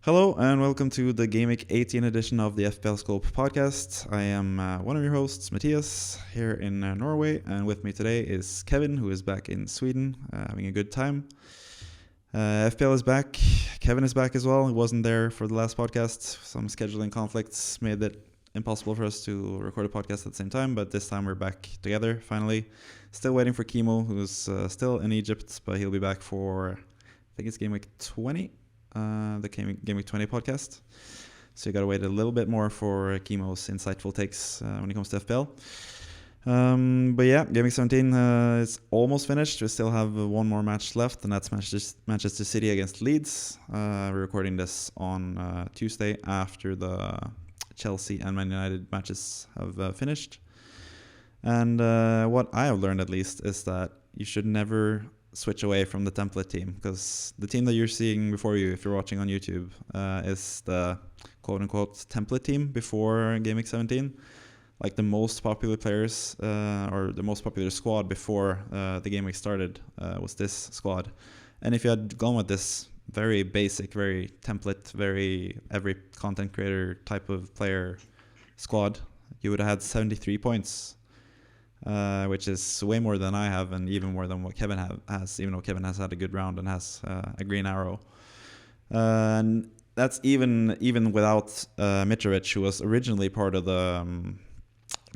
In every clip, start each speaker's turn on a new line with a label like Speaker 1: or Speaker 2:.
Speaker 1: Hello and welcome to the Gameweek 18 edition of the FPL Scope podcast. I am one of your hosts, Mathias, here in Norway, and with me today is Kevin, who is back in Sweden, having a good time. FPL is back. Kevin is back as well. He wasn't there for the last podcast. Some scheduling conflicts made it impossible for us to record a podcast at the same time, but this time we're back together, finally. Still waiting for Kimo, who's still in Egypt, but he'll be back for, I think it's Gameweek 20. The Gameweek 20 podcast. So you gotta wait a little bit more for Kimo's insightful takes when it comes to FPL. But yeah, Gameweek 17 is almost finished. We still have one more match left, and that's Manchester City against Leeds. We're recording this on Tuesday after the Chelsea and Man United matches have finished. And what I have learned, at least, is that you should never switch away from the template team, because the team that you're seeing before you, if you're watching on YouTube, is the quote-unquote template team before Game Week 17. Like the most popular players or the most popular squad before the Game Week started was this squad. And if you had gone with this very basic, very template, very every content creator type of player squad, you would have had 73 points. Which is way more than I have, and even more than what Kevin has, even though Kevin has had a good round and has a green arrow. And that's even without Mitrovic, who was originally part of the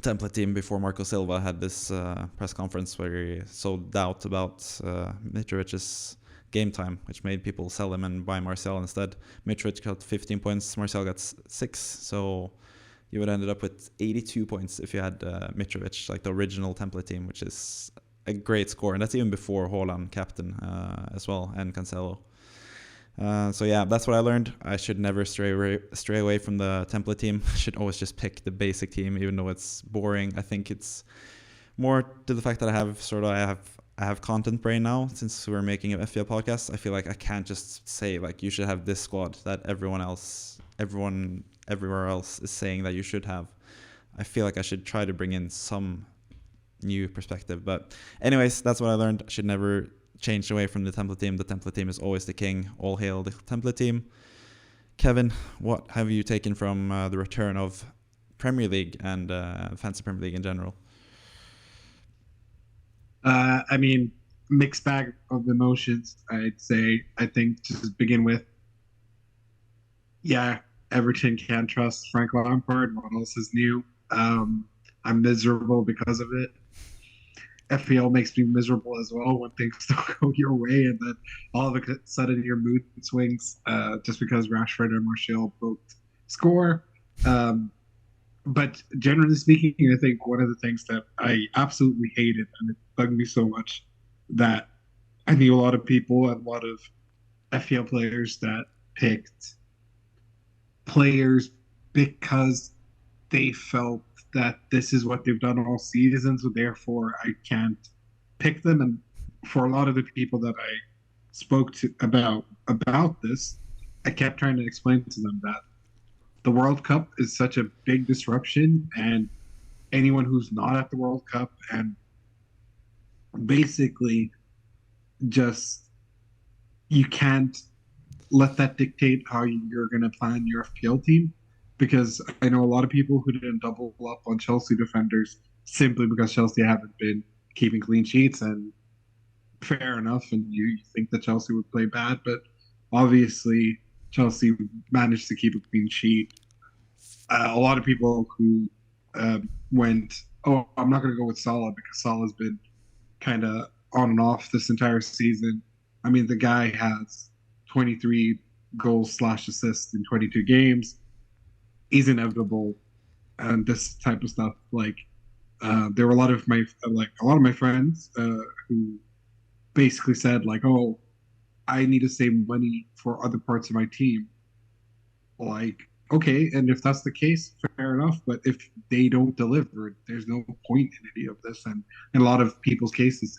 Speaker 1: template team before Marco Silva had this press conference where he sowed doubt about Mitrovic's game time, which made people sell him and buy Martial instead. Mitrovic got 15 points, Martial got 6, so you would have ended up with 82 points if you had Mitrovic, like the original template team, which is a great score. And that's even before Haaland captain as well, and Cancelo. So yeah, that's what I learned. I should never stray away from the template team. I should always just pick the basic team, even though it's boring. I think it's more to the fact that I have content brain now, since we're making an FPL podcast. I feel like I can't just say like you should have this squad that everyone everywhere else is saying that you should have. I feel like I should try to bring in some new perspective. But anyways, that's what I learned. I should never change away from the template team. The template team is always the king. All hail the template team. Kevin, what have you taken from the return of Premier League and Fantasy Premier League in general?
Speaker 2: Mixed bag of emotions, I'd say. I think to begin with, yeah, Everton can't trust Frank Lampard. What else is new? I'm miserable because of it. FPL makes me miserable as well when things don't go your way, and then all of a sudden your mood swings just because Rashford and Martial both score. But generally speaking, I think one of the things that I absolutely hated, and it bugged me so much, that I knew a lot of people and a lot of FPL players that picked players because they felt that this is what they've done all season, so therefore I can't pick them. And for a lot of the people that I spoke to about this, I kept trying to explain to them that the World Cup is such a big disruption, and anyone who's not at the World Cup and basically just you can't let that dictate how you're going to plan your FPL team, because I know a lot of people who didn't double up on Chelsea defenders simply because Chelsea haven't been keeping clean sheets, and fair enough, and you think that Chelsea would play bad, but obviously Chelsea managed to keep a clean sheet. A lot of people who went, oh, I'm not going to go with Salah because Salah's been kind of on and off this entire season. I mean, the guy has 23 goals / assists in 22 games. He's inevitable, and this type of stuff. Like, there were a lot of my friends who basically said like, "Oh, I need to save money for other parts of my team." Like, okay, and if that's the case, fair enough. But if they don't deliver, there's no point in any of this. And in a lot of people's cases,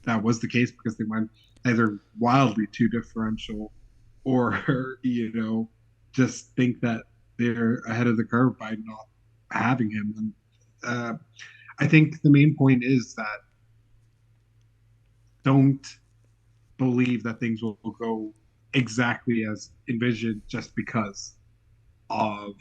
Speaker 2: that was the case because they went either wildly too differential, or just think that they're ahead of the curve by not having him. And I think the main point is that don't believe that things will go exactly as envisioned just because of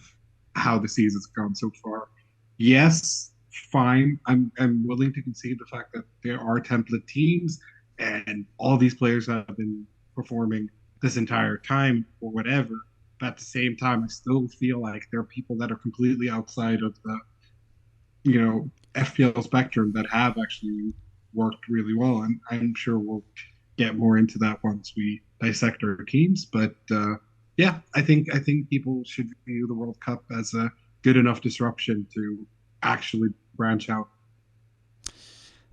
Speaker 2: how the season's gone so far. Yes, fine. I'm willing to concede the fact that there are template teams and all these players have been performing this entire time or whatever. But at the same time, I still feel like there are people that are completely outside of the, FPL spectrum that have actually worked really well. And I'm sure we'll get more into that once we dissect our teams. But yeah, I think people should view the World Cup as a good enough disruption to actually branch out.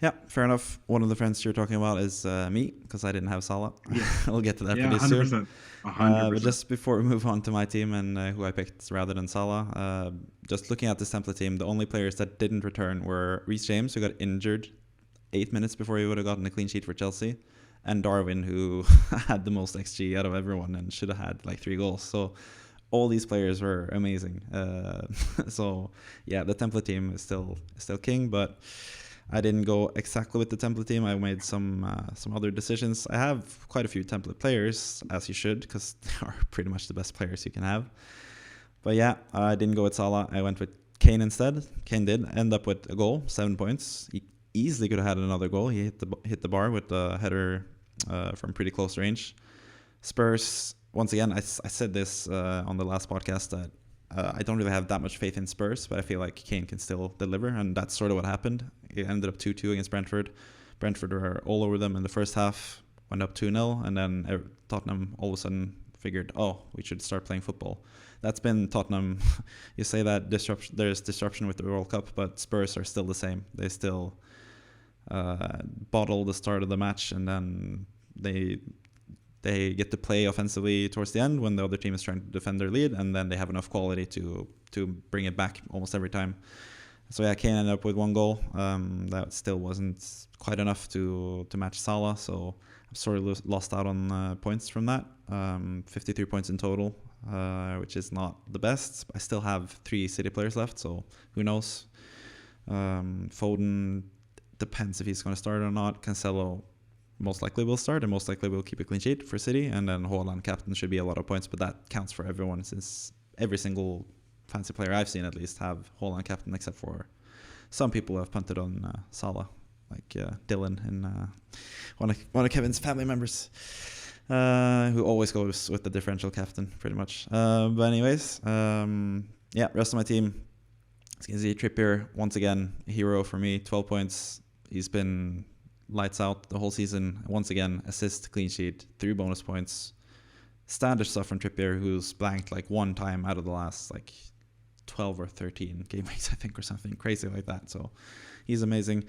Speaker 1: Yeah, fair enough. One of the friends you're talking about is me, because I didn't have Salah.
Speaker 2: Yeah,
Speaker 1: We'll get to that
Speaker 2: yeah,
Speaker 1: pretty soon.
Speaker 2: 100%, a hundred
Speaker 1: But
Speaker 2: percent.
Speaker 1: just before we move on to my team and who I picked rather than Salah, just looking at this template team, the only players that didn't return were Reece James, who got injured 8 minutes before he would have gotten a clean sheet for Chelsea, and Darwin, who had the most XG out of everyone and should have had like 3 goals. So all these players were amazing. So yeah, the template team is still king, but I didn't go exactly with the template team. I made some other decisions. I have quite a few template players, as you should, because they are pretty much the best players you can have. But yeah, I didn't go with Salah. I went with Kane instead. Kane did end up with a goal, 7 points. He easily could have had another goal. He hit the bar with the header from pretty close range. Spurs, once again, I said this on the last podcast that I don't really have that much faith in Spurs, but I feel like Kane can still deliver, and that's sort of what happened. It ended up 2-2 against Brentford. Brentford were all over them in the first half, went up 2-0, and then Tottenham all of a sudden figured, oh, we should start playing football. That's been Tottenham. You say that there's disruption with the World Cup, but Spurs are still the same. They still bottle the start of the match, and then they get to play offensively towards the end when the other team is trying to defend their lead, and then they have enough quality to bring it back almost every time. So yeah, Kane ended up with 1 goal. That still wasn't quite enough to match Salah, so I've sort of lost out on points from that. 53 points in total, which is not the best. I still have 3 City players left, so who knows. Foden depends if he's going to start or not. Cancelo most likely will start and most likely will keep a clean sheet for City, and then Haaland captain should be a lot of points, but that counts for everyone since every single fancy player I've seen at least have Haaland captain, except for some people who have punted on Salah, like Dylan and one of Kevin's family members, who always goes with the differential captain pretty much. But anyways, yeah, rest of my team, as you can see, Trippier once again a hero for me, 12 points. He's been lights out the whole season. Once again, assist, clean sheet, 3 bonus points. Standard stuff from Trippier, who's blanked like 1 time out of the last like 12 or 13 game weeks, I think, or something crazy like that. So he's amazing.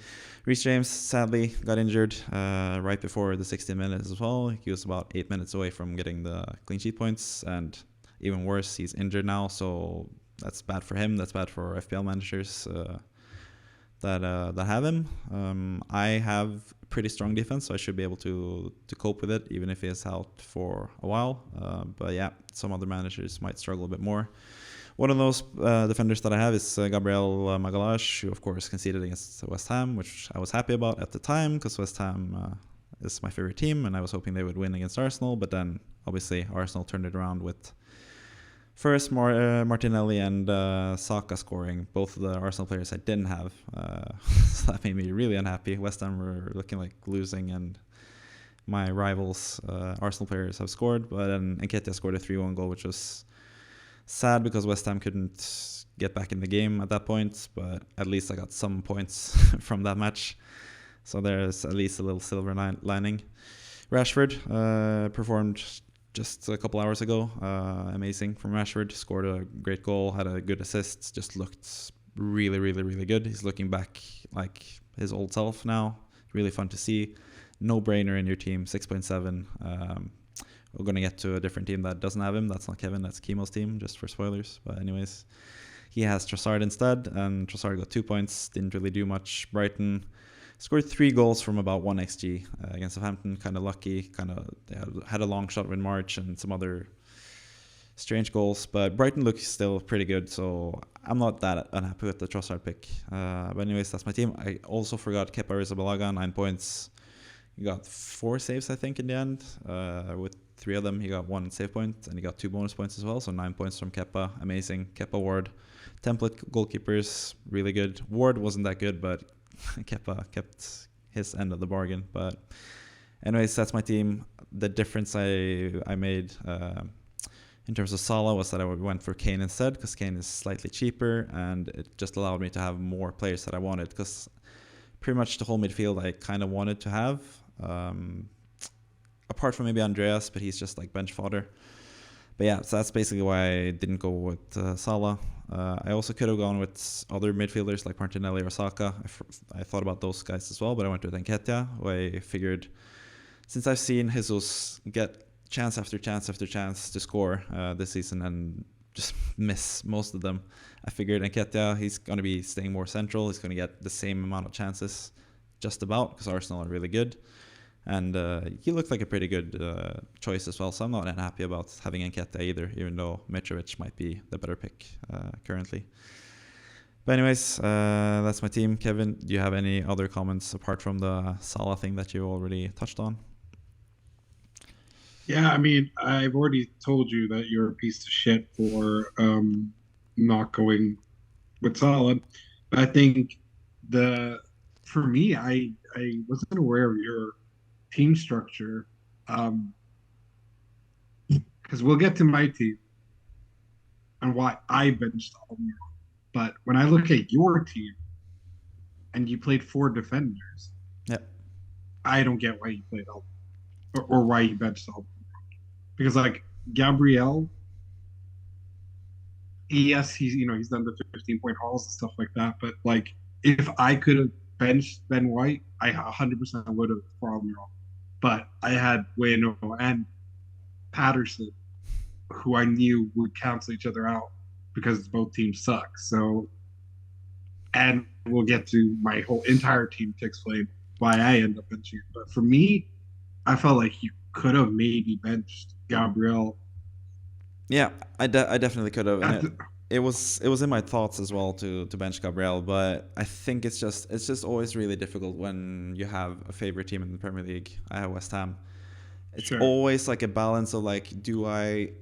Speaker 1: Reece James sadly got injured right before the 60 minutes as well. He was about 8 minutes away from getting the clean sheet points, and even worse, he's injured now. So that's bad for him. That's bad for FPL managers that have him. I have pretty strong defense, so I should be able to cope with it, even if he is out for a while. But yeah, some other managers might struggle a bit more. One of those defenders that I have is Gabriel Magalhaes, who of course conceded against West Ham, which I was happy about at the time because West Ham is my favorite team, and I was hoping they would win against Arsenal. But then obviously Arsenal turned it around with first Martinelli and Saka scoring, both of the Arsenal players I didn't have. So that made me really unhappy. West Ham were looking like losing, and my rivals, Arsenal players, have scored. But then Nketiah scored a 3-1 goal, which was sad because West Ham couldn't get back in the game at that point. But at least I got some points from that match. So there's at least a little silver lining. Rashford performed just a couple hours ago. Amazing from Rashford. Scored a great goal, had a good assist, just looked really, really, really good. He's looking back like his old self now. Really fun to see. No brainer in your team, 6.7. We're going to get to a different team that doesn't have him. That's not Kevin, that's Chemo's team, just for spoilers. But anyways, he has Trossard instead, and Trossard got 2 points. Didn't really do much. Brighton scored 3 goals from about 1 XG against Southampton. Kind of lucky. They had a long shot with March and some other strange goals. But Brighton looks still pretty good, so I'm not that unhappy with the Trossard pick. But anyways, that's my team. I also forgot Kepa Arrizabalaga, 9 points. He got 4 saves, I think, in the end, with 3 of them he got 1 save point, and he got 2 bonus points as well. So 9 points from Kepa, amazing. Kepa, Ward, template goalkeepers, really good. Ward wasn't that good, but Kepa kept his end of the bargain. But anyways, that's my team. The difference I made in terms of Salah was that I went for Kane instead, because Kane is slightly cheaper, and it just allowed me to have more players that I wanted, because pretty much the whole midfield I kind of wanted to have, apart from maybe Andreas, but he's just like bench fodder. But yeah, so that's basically why I didn't go with Salah. I also could have gone with other midfielders like Martinelli or Saka. I thought about those guys as well, but I went with Nketiah, who I figured, since I've seen Jesus get chance after chance after chance to score this season and just miss most of them, I figured Nketiah, he's going to be staying more central. He's going to get the same amount of chances just about, because Arsenal are really good. And he looked like a pretty good choice as well. So I'm not unhappy about having Nketiah either, even though Mitrovic might be the better pick currently. But anyways, that's my team. Kevin, do you have any other comments apart from the Salah thing that you already touched on?
Speaker 2: Yeah, I mean, I've already told you that you're a piece of shit for not going with Salah. But I think for me, I wasn't aware of your team structure, because we'll get to my team and why I benched Almiron. But when I look at your team and you played 4 defenders,
Speaker 1: yeah,
Speaker 2: I don't get why you played Almiron or why you benched Almiron. Because like Gabriel, yes, he's done the 15-point hauls and stuff like that. But like, if I could have benched Ben White, I 100% would have for Almiron. But I had Bueno and Patterson, who I knew would cancel each other out because both teams suck. So, and we'll get to my whole entire team to explain why I end up benching it. But for me, I felt like you could have maybe benched Gabriel.
Speaker 1: Yeah, I definitely could have. And it was in my thoughts as well to bench Gabriel, but I think it's just always really difficult when you have a favorite team in the Premier League. I have West Ham. It's always like a balance of like, do I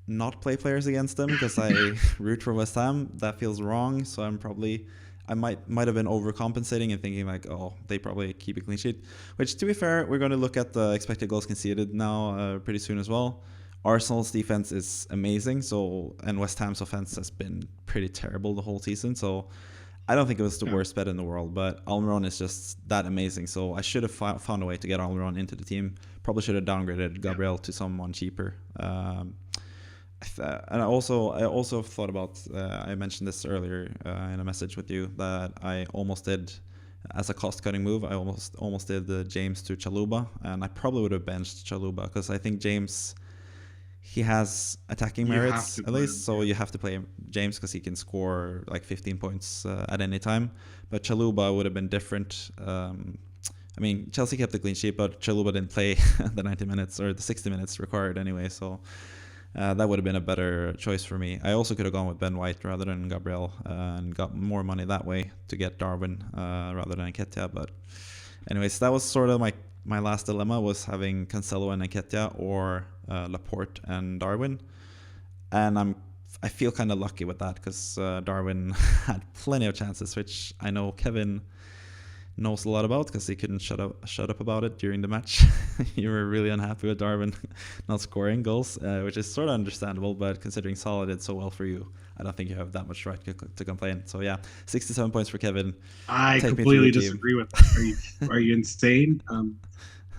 Speaker 1: not play players against them because I root for West Ham? That feels wrong. So I might have been overcompensating and thinking like, oh, they probably keep a clean sheet. Which, to be fair, we're going to look at the expected goals conceded now pretty soon as well. Arsenal's defense is amazing, and West Ham's offense has been pretty terrible the whole season. So I don't think it was the worst bet in the world, but Almiron is just that amazing. So I should have found a way to get Almiron into the team. Probably should have downgraded Gabriel to someone cheaper. And I also thought about, I mentioned this earlier in a message with you, that I almost did, as a cost-cutting move, I almost did James to Chaluba, and I probably would have benched Chaluba because I think James, he has attacking merits at least, so you have to play James because he can score like 15 points at any time. But Chaluba would have been different. I mean, Chelsea kept the clean sheet, but Chaluba didn't play the 90 minutes or the 60 minutes required anyway, so that would have been a better choice for me. I also could have gone with Ben White rather than Gabriel and got more money that way to get Darwin rather than Nketiah. But anyways, that was sort of my last dilemma, was having Cancelo and Nketiah or Laporte and Darwin. And I feel kind of lucky with that because Darwin had plenty of chances, which I know Kevin knows a lot about because he couldn't shut up about it during the match. You were really unhappy with Darwin not scoring goals, which is sort of understandable, but considering Salah did so well for you, I don't think you have that much right to complain. So yeah, 67 points for Kevin.
Speaker 2: I completely disagree with that. Are you insane? All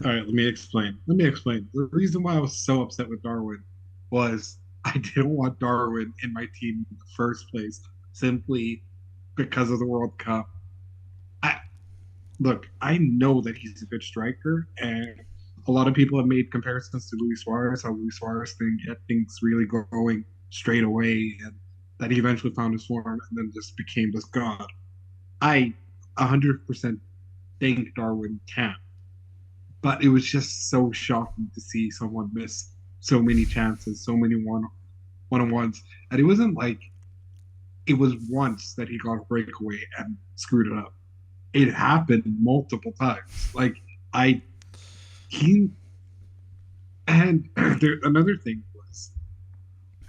Speaker 2: right, let me explain. The reason why I was so upset with Darwin was I didn't want Darwin in my team in the first place, simply because of the World Cup. Look, I know that he's a good striker, and a lot of people have made comparisons to Luis Suarez, how Luis Suarez get things really going straight away, and that he eventually found his form and then just became this god. I 100% think Darwin can, but it was just so shocking to see someone miss so many chances, so many one-on-ones, and it wasn't like it was once that he got a breakaway and screwed it up. It happened multiple times. Like And another thing was,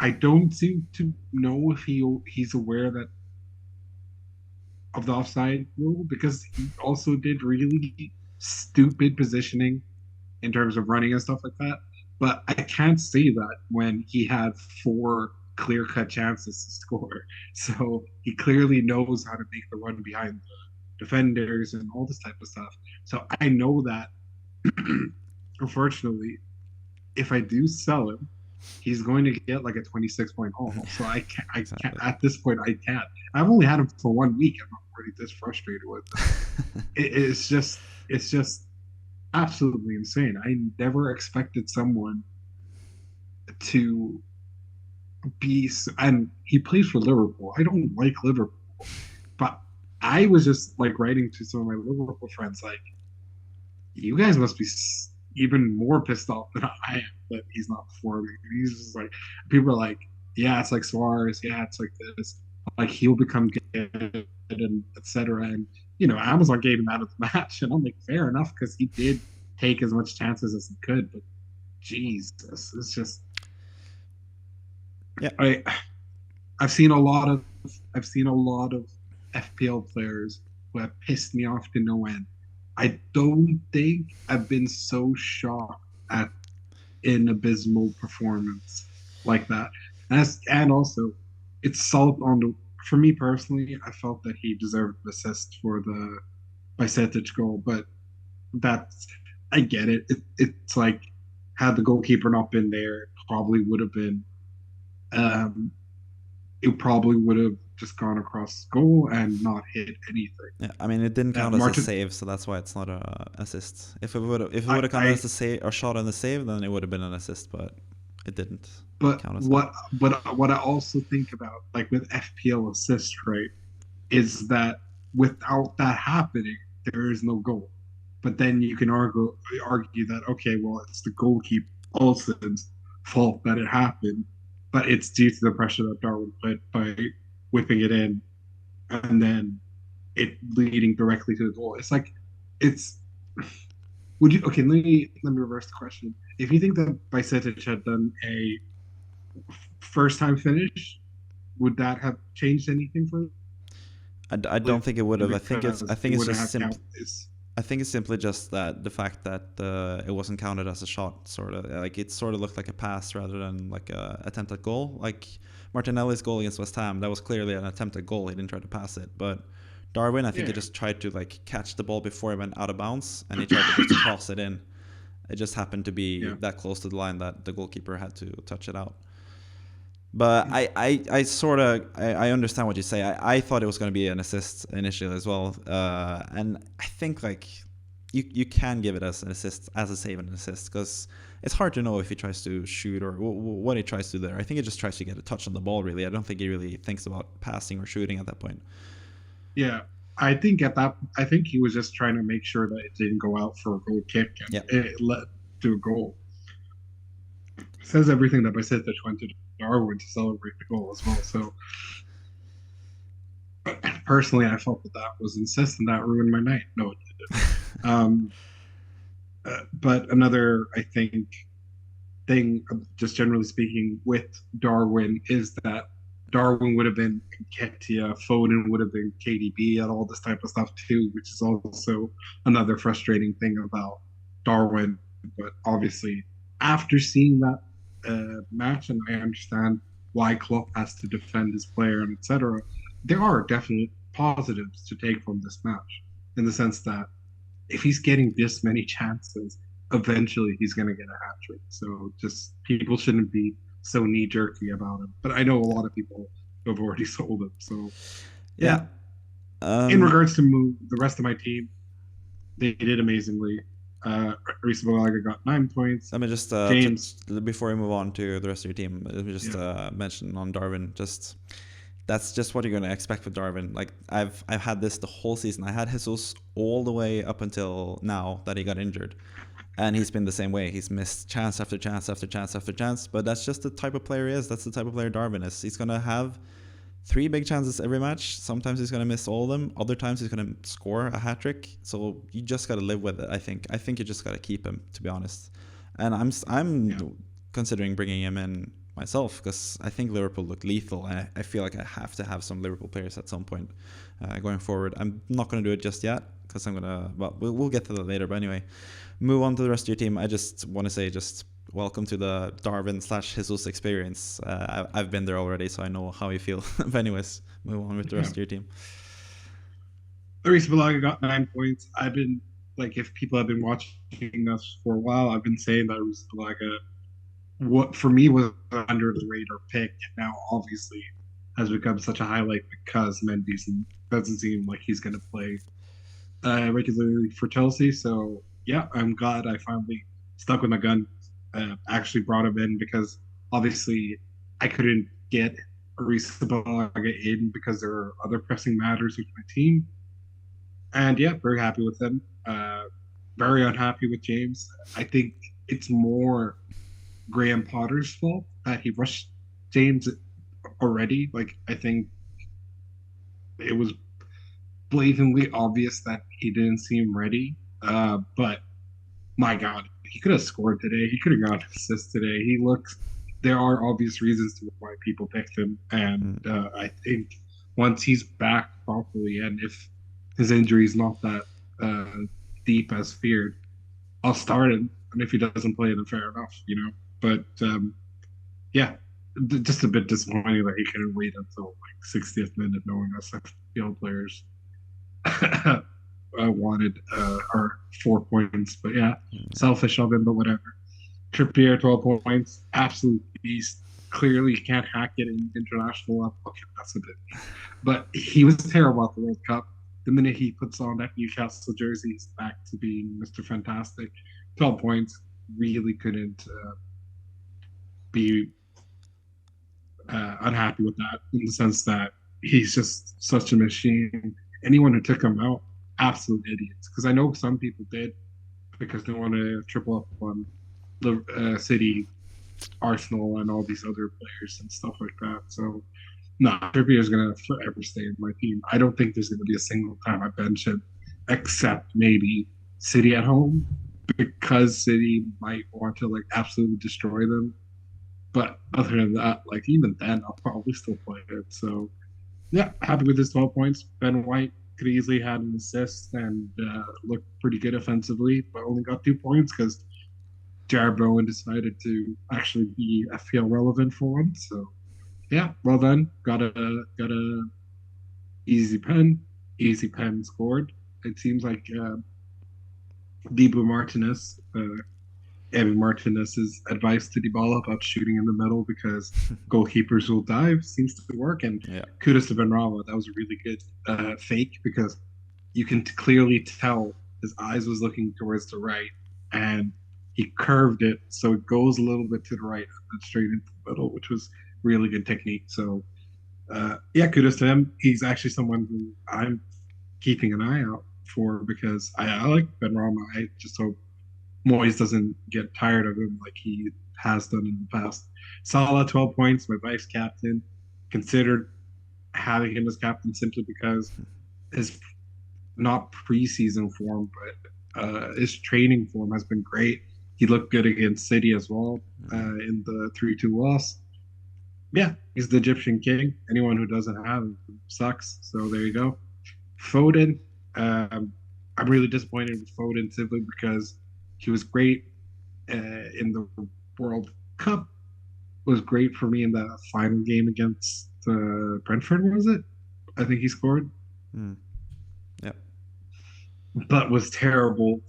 Speaker 2: I don't seem to know if he's aware that of the offside rule because he also did really stupid positioning in terms of running and stuff like that. But I can't say that when he had four clear cut chances to score. So he clearly knows how to make the run behind the defenders and all this type of stuff. So I know that unfortunately, if I do sell him, he's going to get like a 26-point haul. So I can't,
Speaker 1: Exactly.
Speaker 2: at this point, I can't. I've only had him for 1 week. I'm already this frustrated with him. It's just absolutely insane. I never expected someone to and he plays for Liverpool. I don't like Liverpool, but I was just like writing to some of my Liverpool friends, like, you guys must be even more pissed off than I am that he's not performing. He's just like, people are like, yeah, it's like Suarez, yeah, it's like this, like he'll become good and etc. And Amazon gave him out of the match, and I'm like, fair enough, because he did take as much chances as he could, but Jesus, it's just
Speaker 1: Yeah.
Speaker 2: I I've seen a lot of FPL players who have pissed me off to no end. I don't think I've been so shocked at an abysmal performance like that. And also, it's salt on the. For me personally, I felt that he deserved an assist for the Bajcetic goal, but that's I get it. It's like, had the goalkeeper not been there, um, it probably would have just gone across goal and not hit anything.
Speaker 1: Yeah, I mean, it didn't count as a
Speaker 2: Martin,
Speaker 1: save, so that's why it's not a assist. If it would
Speaker 2: I,
Speaker 1: have counted
Speaker 2: I
Speaker 1: as a save or shot on the save, then it would have been an assist, but it didn't
Speaker 2: But
Speaker 1: count as that.
Speaker 2: what I also think about, like with FPL assist, right, is that without that happening, there is no goal. But then you can argue that, okay, well, it's the goalkeeper Olsen's fault that it happened, but it's due to the pressure that Darwin put by whipping it in and then it leading directly to the goal. It's like it's would you okay, let me reverse the question. If you think that Bajcetic had done a first time finish, would that have changed anything for
Speaker 1: I don't think it would have. I
Speaker 2: because it
Speaker 1: think it's
Speaker 2: wouldn't
Speaker 1: just
Speaker 2: have
Speaker 1: simple.
Speaker 2: counted this?
Speaker 1: I think it's simply just that the fact that it wasn't counted as a shot, sort of like it sort of looked like a pass rather than like a attempted goal. Like Martinelli's goal against West Ham, that was clearly an attempted goal. He didn't try to pass it, but Darwin, I think he
Speaker 2: Yeah.
Speaker 1: just tried to like catch the ball before it went out of bounds, and he tried to just cross it in. It just happened to be
Speaker 2: Yeah.
Speaker 1: that close to the line that the goalkeeper had to touch it out. But I sort of I understand what you say. I thought it was going to be an assist initially as well, and I think like you can give it as an assist, as a save and an assist, because it's hard to know if he tries to shoot or what he tries to do there. I think he just tries to get a touch on the ball. Really, I don't think he really thinks about passing or shooting at that point.
Speaker 2: Yeah. I think he was just trying to make sure that it didn't go out for a goal kick and
Speaker 1: Yeah,
Speaker 2: it led to a goal. It says everything that Bajcetic went to Darwin to celebrate the goal as well. So personally, I felt that was insist and that ruined my night. No, it didn't. Um, but another, I think, thing, just generally speaking, with Darwin is that Darwin would have been Ketia, Foden would have been KDB, and all this type of stuff too, which is also another frustrating thing about Darwin. But obviously, after seeing that match, and I understand why Klopp has to defend his player and etc., there are definite positives to take from this match in the sense that if he's getting this many chances, eventually he's going to get a hat trick. So just people shouldn't be so knee jerky about him. But I know a lot of people have already sold him. So
Speaker 1: yeah.
Speaker 2: yeah. In regards to the rest of my team, they did amazingly. Reece James got 9 points.
Speaker 1: Let me just
Speaker 2: James,
Speaker 1: before we move on to the rest of your team, let me just
Speaker 2: yeah,
Speaker 1: mention on Darwin. Just that's just what you're gonna expect with Darwin. Like I've had this the whole season. I had Jesus all the way up until now that he got injured, and he's been the same way. He's missed chance after chance after chance after chance. But that's just the type of player he is. That's the type of player Darwin is. He's gonna have 3 big chances every match. Sometimes he's gonna miss all of them. Other times he's gonna score a hat trick. So you just gotta live with it. I think you just gotta keep him, to be honest. and I'm
Speaker 2: Yeah.
Speaker 1: considering bringing him in myself because I think Liverpool look lethal, and I feel like I have to have some Liverpool players at some point going forward. I'm not going to do it just yet because I'm gonna. Well, we'll get to that later. But anyway, move on to the rest of your team. I just want to say welcome to the Darwin/Jesus experience. I've been there already, so I know how you feel. But anyways, move on with the rest of your team.
Speaker 2: Reece Balaga got 9 points. I've been like, if people have been watching us for a while, I've been saying that Reece Balaga, what for me was an under the radar pick, and now obviously has become such a highlight because Mendy doesn't seem like he's going to play regularly for Chelsea. So yeah, I'm glad I finally stuck with my gun. Actually brought him in because obviously I couldn't get Reece Balaga in because there are other pressing matters with my team. And yeah, very happy with him. Very unhappy with James. I think it's more Graham Potter's fault that he rushed James already. Like, I think it was blatantly obvious that he didn't seem ready. But my God, he could have scored today. He could have got an assist today. He looks. There are obvious reasons to why people picked him, and I think once he's back properly, and if his injury is not that deep as feared, I'll start him. And if he doesn't play, then fair enough, you know. But yeah, just a bit disappointing that he couldn't wait until like 60th minute, knowing us FPL players wanted our 4 points. But yeah, selfish of him, but whatever. Trippier, 12 points, absolute beast. Clearly, he can't hack it in international level. Okay, that's a bit. But he was terrible at the World Cup. The minute he puts on that Newcastle jersey, he's back to being Mr. Fantastic. 12 points, really couldn't be unhappy with that in the sense that he's just such a machine. Anyone who took him out, absolute idiots. Because I know some people did because they want to triple up on City, Arsenal, and all these other players and stuff like that. So, no, Trippier is going to forever stay in my team. I don't think there's going to be a single time I bench him, except maybe City at home, because City might want to like absolutely destroy them. But other than that, like even then, I'll probably still play it. So, yeah, happy with his 12 points. Ben White could easily had an assist and looked pretty good offensively, but only got 2 points because Jared Bowen decided to actually be FPL relevant for once. So yeah, well done. Got a easy pen scored. It seems like Dibu Martinez, Evan Martinez's advice to Dybala about shooting in the middle because goalkeepers will dive seems to work. And kudos to Benrahma. That was a really good fake because you can clearly tell his eyes was looking towards the right and he curved it so it goes a little bit to the right and then straight into the middle, which was really good technique. So yeah, kudos to him. He's actually someone who I'm keeping an eye out for because I like Benrahma. I just hope Moyes doesn't get tired of him like he has done in the past. Salah, 12 points, my vice captain. Considered having him as captain simply because his not preseason form, but his training form has been great. He looked good against City as well in the 3-2 loss. Yeah, he's the Egyptian king. Anyone who doesn't have him sucks. So there you go. Foden, I'm really disappointed with Foden simply because he was great in the World Cup. Was great for me in the final game against Brentford, was it? I think he scored.
Speaker 1: Yeah.
Speaker 2: But was terrible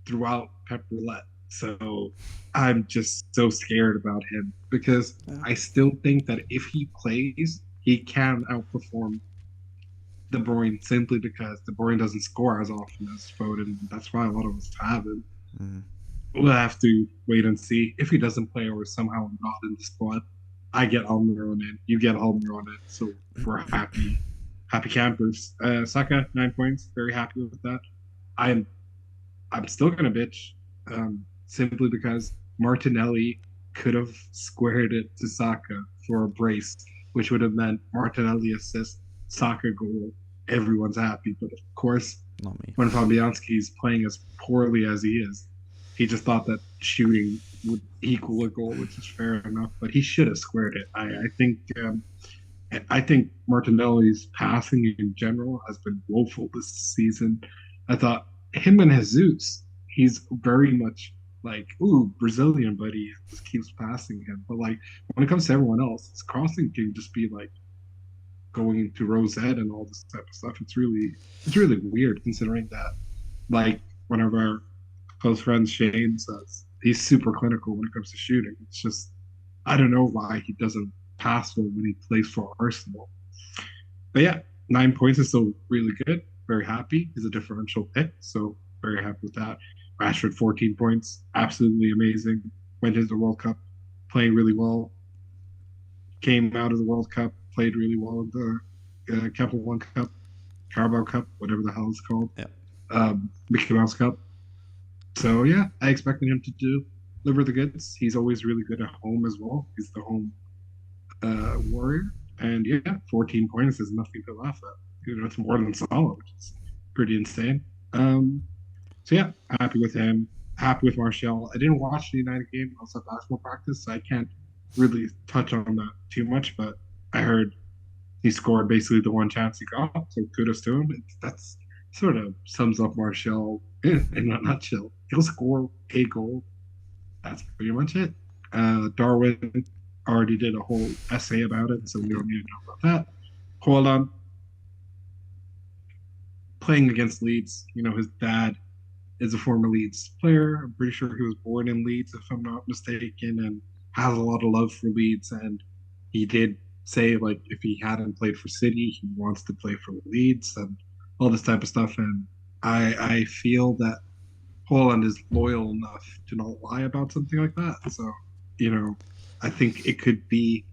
Speaker 2: throughout Pep Roulette. So I'm just so scared about him because I still think that if he plays, he can outperform De Bruyne simply because De Bruyne doesn't score as often as Foden. That's why a lot of us have him. We'll have to wait and see. If he doesn't play or somehow not in the squad, I get Almiron in. You get Almiron in. So we're happy campers. Saka, 9 points. Very happy with that. I'm still gonna bitch, simply because Martinelli could have squared it to Saka for a brace, which would have meant Martinelli assist, Saka goal. Everyone's happy, but of course,
Speaker 1: not me.
Speaker 2: When Fabianski's playing as poorly as he is, He just thought that shooting would equal a goal, which is fair enough. But he should have squared it. I think Martinelli's passing in general has been woeful this season. I thought him and Jesus, he's very much like, ooh, Brazilian, but he just keeps passing him. But like when it comes to everyone else, his crossing can just be like going to Rosette and all this type of stuff. It's really weird considering that like one of our close friends, Shane, says he's super clinical when it comes to shooting. It's just I don't know why he doesn't pass well when he plays for Arsenal. But yeah, 9 points is still really good. Very happy. He's a differential pick, so very happy with that. Rashford, 14 points, absolutely amazing. Went into the World Cup, playing really well. Came out of the World Cup, played really well in the Capital One Cup, Carabao Cup, whatever the hell it's called,
Speaker 1: Yeah.
Speaker 2: Mickey Mouse Cup. So yeah, I expected him to deliver the goods. He's always really good at home as well. He's the home warrior, and yeah, 14 points is nothing to laugh at. It's more than solid, which is pretty insane. So yeah, happy with him. Happy with Martial. I didn't watch the United game. I was at basketball practice, so I can't really touch on that too much. But I heard he scored basically the one chance he got, so kudos to him. That's sort of sums up Martial in a nutshell. He'll score a goal. That's pretty much it. Darwin already did a whole essay about it, so we don't need to know about that. Hold on. Playing against Leeds, his dad is a former Leeds player. I'm pretty sure he was born in Leeds, if I'm not mistaken, and has a lot of love for Leeds. And he did say, like, if he hadn't played for City, he wants to play for Leeds and all this type of stuff. And I feel that Holland is loyal enough to not lie about something like that. So, I think it could be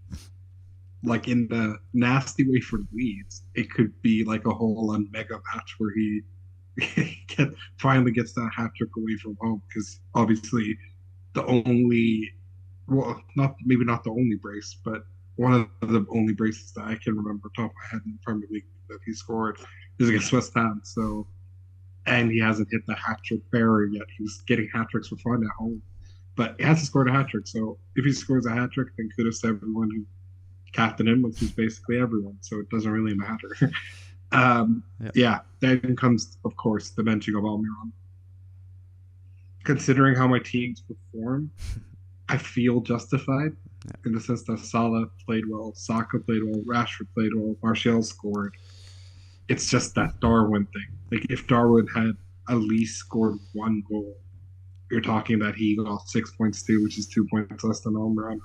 Speaker 2: like in the nasty way for Leeds. It could be like a Holland mega match where he finally gets that hat trick away from home because obviously the only, well, not the only brace, but one of the only braces that I can remember top of my head in the Premier League that he scored is against West Ham. So, and he hasn't hit the hat trick barrier yet. He was getting hat tricks for fun at home, but he hasn't scored a hat trick. So if he scores a hat trick, then kudos to everyone who captained him, which is basically everyone. So it doesn't really matter. Yeah. Then comes, of course, the benching of Almiron. Considering how my teams perform, I feel justified in the sense that Salah played well, Saka played well, Rashford played well, Martial scored. It's just that Darwin thing. Like if Darwin had at least scored one goal, you're talking that he got 6 points too, which is 2 points less than Almiron.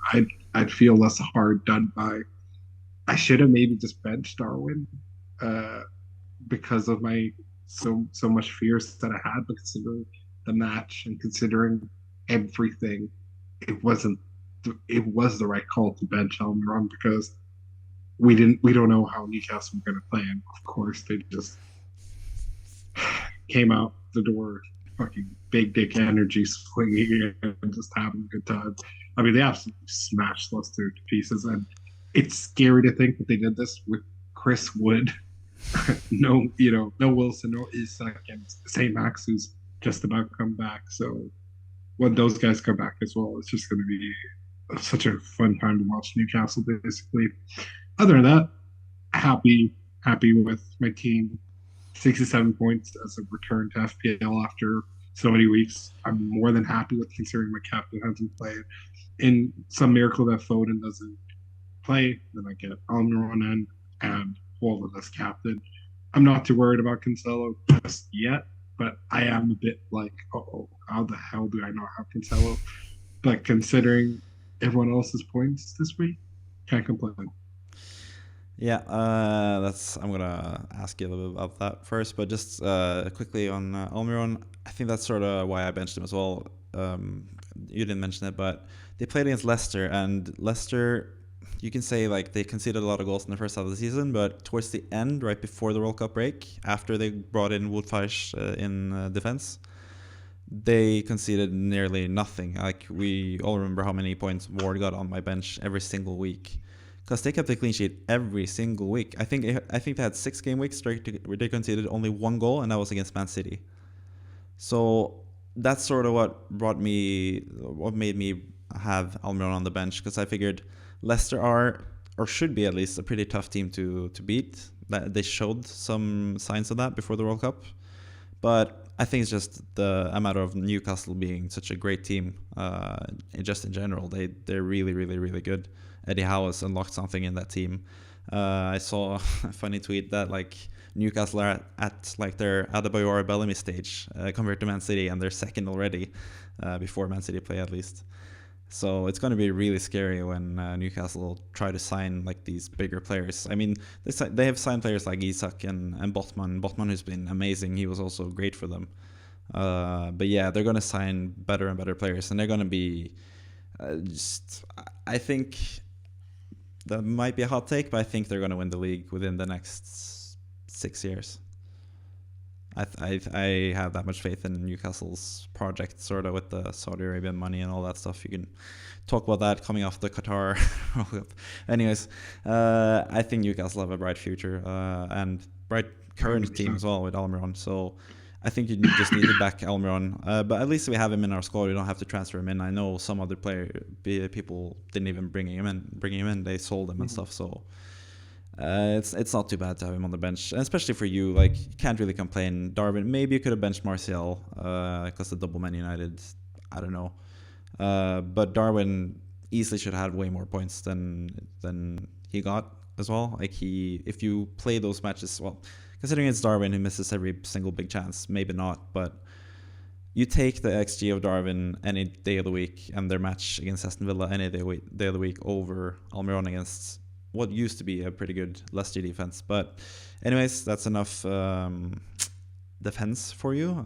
Speaker 2: I'd feel less hard done by. I should have maybe just benched Darwin because of my so much fears that I had, but considering the match and considering everything, it was the right call to bench Almiron because we don't know how Newcastle were going to play, and of course they just came out the door fucking big dick energy swinging and just having a good time. I mean, they absolutely smashed Leicester to pieces, and it's scary to think that they did this with Chris Wood. No Wilson, no Isak, and St. Max, who's just about to come back. So when those guys come back as well, it's just going to be such a fun time to watch Newcastle, basically. Other than that, happy with my team. 67 points as a return to FPL after so many weeks. I'm more than happy with considering my captain hasn't played. In some miracle that Foden doesn't play, then I get Almiron in and Holland as captain. I'm not too worried about Cancelo just yet, but I am a bit like, oh, how the hell do I not have Cancelo? But considering everyone else's points this week, can't complain.
Speaker 1: Yeah, I'm gonna ask you a little bit about that first, but just quickly on Almiron, I think that's sort of why I benched him as well. You didn't mention it, but they played against Leicester, and Leicester, you can say like they conceded a lot of goals in the first half of the season, but towards the end, right before the World Cup break, after they brought in Woodfeisch in defense, they conceded nearly nothing. Like we all remember how many points Ward got on my bench every single week. Because they kept a clean sheet every single week. I think they had 6 game weeks straight where they conceded only 1 goal, and that was against Man City. So that's sort of what made me have Almiron on the bench, because I figured Leicester are, or should be at least, a pretty tough team to beat. That they showed some signs of that before the World Cup, but I think it's just a matter of Newcastle being such a great team. Just in general, they're really, really, really good. Eddie Howe has unlocked something in that team. I saw a funny tweet that like Newcastle are at like their Adebayor Bellamy stage compared to Man City, and they're second already before Man City play at least. So it's going to be really scary when Newcastle try to sign like these bigger players. I mean, they have signed players like Isak and Botman. Botman, who's been amazing, he was also great for them. But yeah, they're going to sign better and better players, and they're going to be I think that might be a hot take, but I think they're going to win the league within the next 6 years. I have that much faith in Newcastle's project, sort of, with the Saudi Arabian money and all that stuff. You can talk about that coming off the Qatar World Cup. Anyways, I think Newcastle have a bright future and bright current 100%. Team as well with Almiron. So I think you just need to back Almiron. But at least we have him in our squad. We don't have to transfer him in. I know some other people didn't even bring him in. They sold him and stuff. So it's not too bad to have him on the bench, and especially for you. Like, you can't really complain. Darwin, maybe you could have benched Martial because the double Man United. I don't know, but Darwin easily should have had way more points than he got as well. Like, if you play those matches, well, considering it's Darwin who misses every single big chance, maybe not, but you take the XG of Darwin any day of the week and their match against Aston Villa any day of the week over Almiron against what used to be a pretty good Leicester defense. But anyways, that's enough defense for you,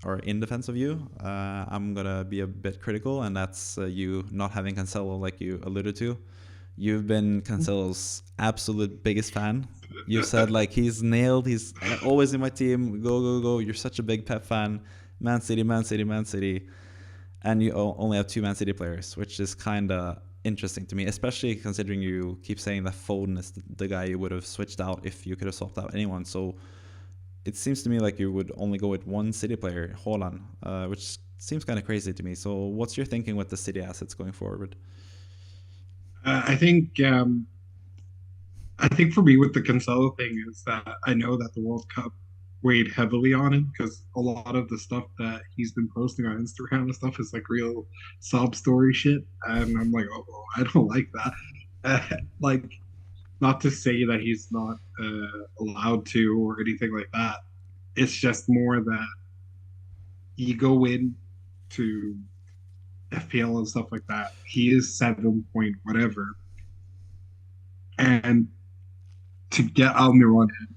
Speaker 1: or in defense of you. I'm gonna be a bit critical, and that's you not having Cancelo, like you alluded to. You've been Cancelo's absolute biggest fan. You've said like he's nailed, he's always in my team, go. You're such a big Pep fan. Man City, and you only have 2 Man City players, which is kind of interesting to me, especially considering you keep saying that Foden is the guy you would have switched out if you could have swapped out anyone. So it seems to me like you would only go with 1 City player, Haaland, which seems kind of crazy to me. So what's your thinking with the City assets going forward?
Speaker 2: I think for me with the Cancelo thing is that I know that the World Cup weighed heavily on him, because a lot of the stuff that he's been posting on Instagram and stuff is like real sob story shit, and I'm like, oh, I don't like that. Like, not to say that he's not allowed to or anything like that. It's just more that you go in to FPL and stuff like that. He is 7 point whatever, and to get Almiron in,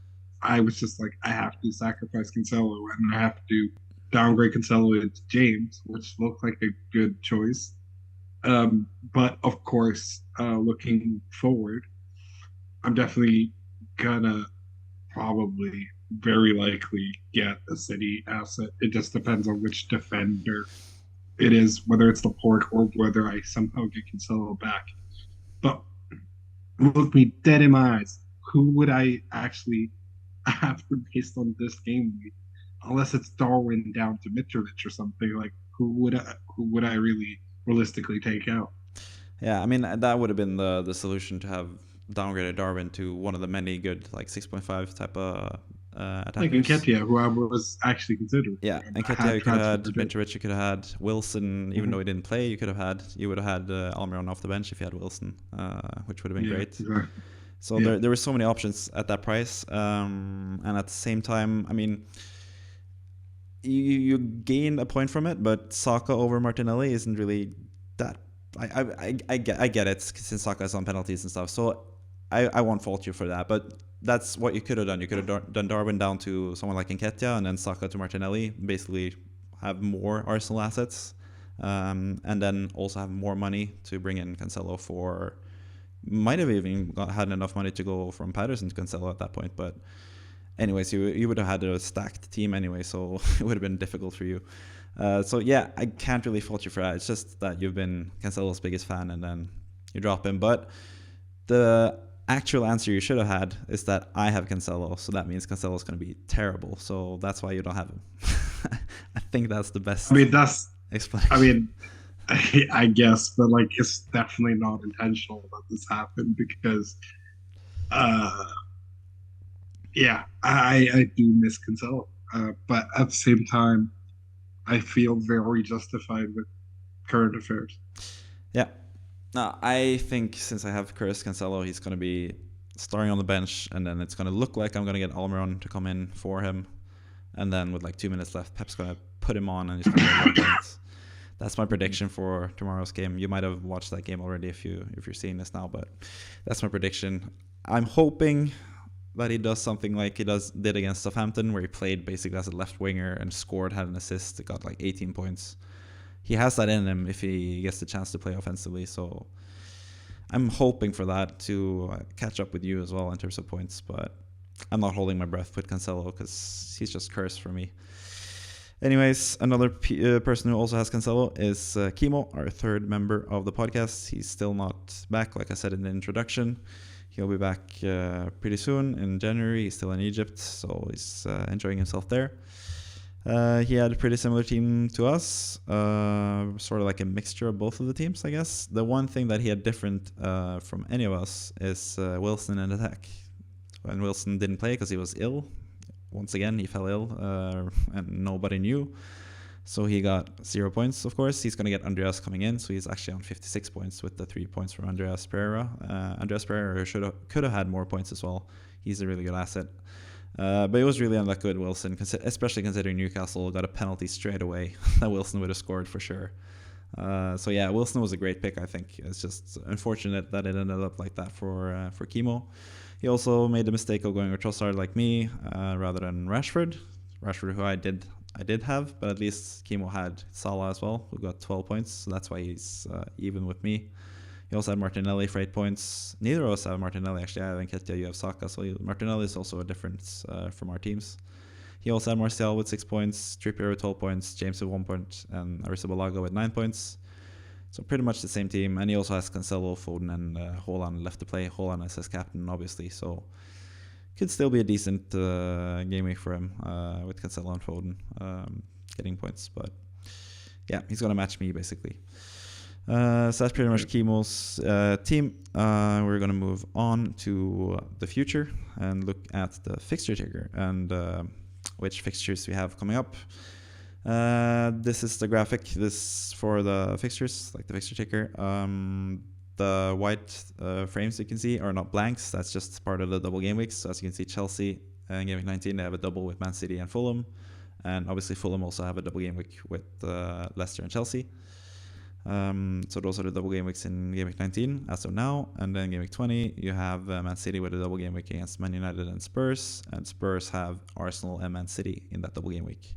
Speaker 2: I was just like, I have to sacrifice Cancelo, and I have to downgrade Cancelo into James, which looked like a good choice. But of course, looking forward, I'm definitely gonna probably very likely get a City asset. It just depends on which defender it is, whether it's Laporte or whether I somehow get Cancelo back. But look me dead in my eyes, who would I actually after based on this game week, unless it's Darwin down to Mitrovic or something, like who would I really realistically take out?
Speaker 1: Yeah, I mean, that would have been the solution, to have downgraded Darwin to one of the many good like 6.5 type of attackers.
Speaker 2: Like Nketiah, who I was actually considering.
Speaker 1: Yeah, Nketiah, you could have had Mitrovic, you could have had Wilson, even though he didn't play. You would have had Almiron off the bench if you had Wilson, which would have been great. Exactly. So there were so many options at that price, and at the same time, I mean, you gain a point from it, but Saka over Martinelli isn't really that. I get it, since Saka is on penalties and stuff. So I won't fault you for that, but that's what you could have done. You could have done Darwin down to someone like Nketiah, and then Saka to Martinelli. Basically, have more Arsenal assets, and then also have more money to bring in Cancelo for. Might have even had enough money to go from Patterson to Cancelo at that point, but anyways, you would have had a stacked team anyway, so it would have been difficult for you. So yeah, I can't really fault you for that. It's just that you've been Cancelo's biggest fan, and then you drop him. But the actual answer you should have had is that I have Cancelo, so that means Cancelo's going to be terrible. So that's why you don't have him. I think that's the best
Speaker 2: I mean, that's,
Speaker 1: explanation.
Speaker 2: I mean, I guess, but like, it's definitely not intentional that this happened because, uh, yeah, I do miss Cancelo. But at the same time, I feel very justified with current affairs.
Speaker 1: Yeah. No, I think since I have Curtis Cancelo, he's going to be starting on the bench, and then it's going to look like I'm going to get Almiron to come in for him. And then with like 2 minutes left, Pep's going to put him on and he's going to get 1 point. That's my prediction for tomorrow's game. You might have watched that game already if you're seeing this now, but that's my prediction. I'm hoping that he does something like he did against Southampton, where he played basically as a left winger and scored, had an assist, got like 18 points. He has that in him if he gets the chance to play offensively. So I'm hoping for that to catch up with you as well in terms of points, but I'm not holding my breath with Cancelo because he's just cursed for me. Anyways, another person who also has Cancelo is Kimo, our third member of the podcast. He's still not back, like I said in the introduction. He'll be back pretty soon in January. He's still in Egypt, so he's enjoying himself there. He had a pretty similar team to us, sort of like a mixture of both of the teams, I guess. The one thing that he had different from any of us is Wilson in attack. When Wilson didn't play because he was ill, once again, he fell ill and nobody knew. So he got 0 points, of course. He's going to get Andreas coming in, so he's actually on 56 points with the 3 points from Andreas Pereira. Andreas Pereira could have had more points as well. He's a really good asset. But it was really unlucky with Wilson, especially considering Newcastle got a penalty straight away that Wilson would have scored for sure. So yeah, Wilson was a great pick, I think. It's just unfortunate that it ended up like that for Kimo. He also made the mistake of going with Trossard like me rather than Rashford. Rashford, who I did have, but at least Kimo had Salah as well, who got 12 points. So that's why he's even with me. He also had Martinelli for 8 points. Neither of us have Martinelli, actually. I have Nketiah, you have Saka. So Martinelli is also a difference from our teams. He also had Martial with 6 points, Trippier with 12 points, James with 1 point, and Arrizabalaga with 9 points. So pretty much the same team. And he also has Cancelo, Foden, and Haaland left to play. Haaland is his captain, obviously. So could still be a decent game week for him with Cancelo and Foden getting points. But yeah, he's going to match me, basically. So that's pretty much Kimo's team. We're going to move on to the future and look at the fixture ticker and which fixtures we have coming up. This is the graphic. This for the fixtures, like the fixture ticker. The white frames you can see are not blanks. That's just part of the double game weeks. So as you can see, Chelsea in game week 19, they have a double with Man City and Fulham. And obviously Fulham also have a double game week with Leicester and Chelsea. So those are the double game weeks in game week 19 as of now. And then game week 20, you have Man City with a double game week against Man United and Spurs. And Spurs have Arsenal and Man City in that double game week.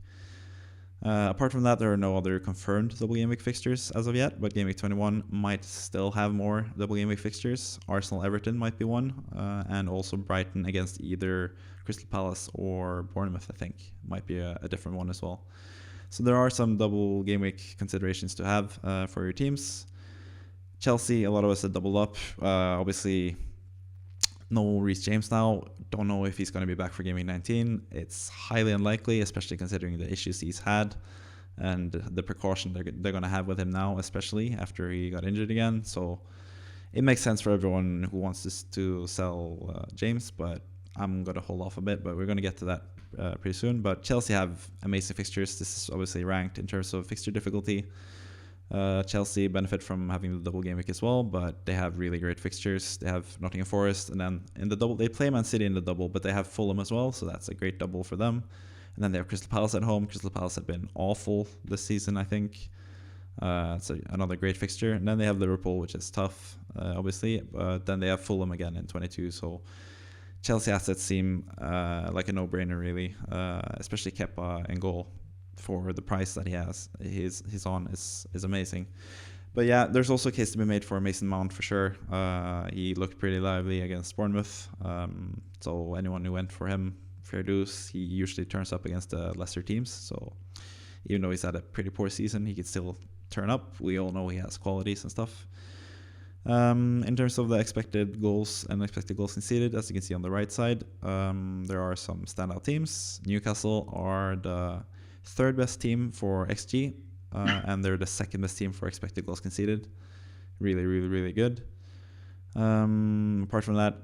Speaker 1: Apart from that, there are no other confirmed double game week fixtures as of yet, but game week 21 might still have more double game week fixtures. Arsenal-Everton might be one, and also Brighton against either Crystal Palace or Bournemouth, I think, might be a different one as well. So there are some double game week considerations to have for your teams. Chelsea, a lot of us have doubled up. Obviously, no Reece James now. Don't know if he's going to be back for game week 19. It's highly unlikely, especially considering the issues he's had and the precaution they're going to have with him now, especially after he got injured again. So it makes sense for everyone who wants to sell James, but I'm going to hold off a bit. But we're going to get to that pretty soon. But Chelsea have amazing fixtures. This is obviously ranked in terms of fixture difficulty. Chelsea benefit from having the double game week as well, but they have really great fixtures. They have Nottingham Forest, and then in the double they play Man City in the double, but they have Fulham as well, so that's a great double for them. And then they have Crystal Palace at home. Crystal Palace have been awful this season, I think. It's another great fixture. And then they have Liverpool, which is tough, obviously, but then they have Fulham again in 22, so Chelsea assets seem like a no-brainer, really, especially Kepa in goal. For the price that he has, he's on is amazing. But yeah, there's also a case to be made for Mason Mount for sure. He looked pretty lively against Bournemouth. So anyone who went for him, fair dues. He usually turns up against the lesser teams. So even though he's had a pretty poor season, he could still turn up. We all know he has qualities and stuff. In terms of the expected goals and expected goals conceded, as you can see on the right side, there are some standout teams. Newcastle are the third best team for XG, and they're the second best team for expected goals conceded. Really, really, really good. Apart from that,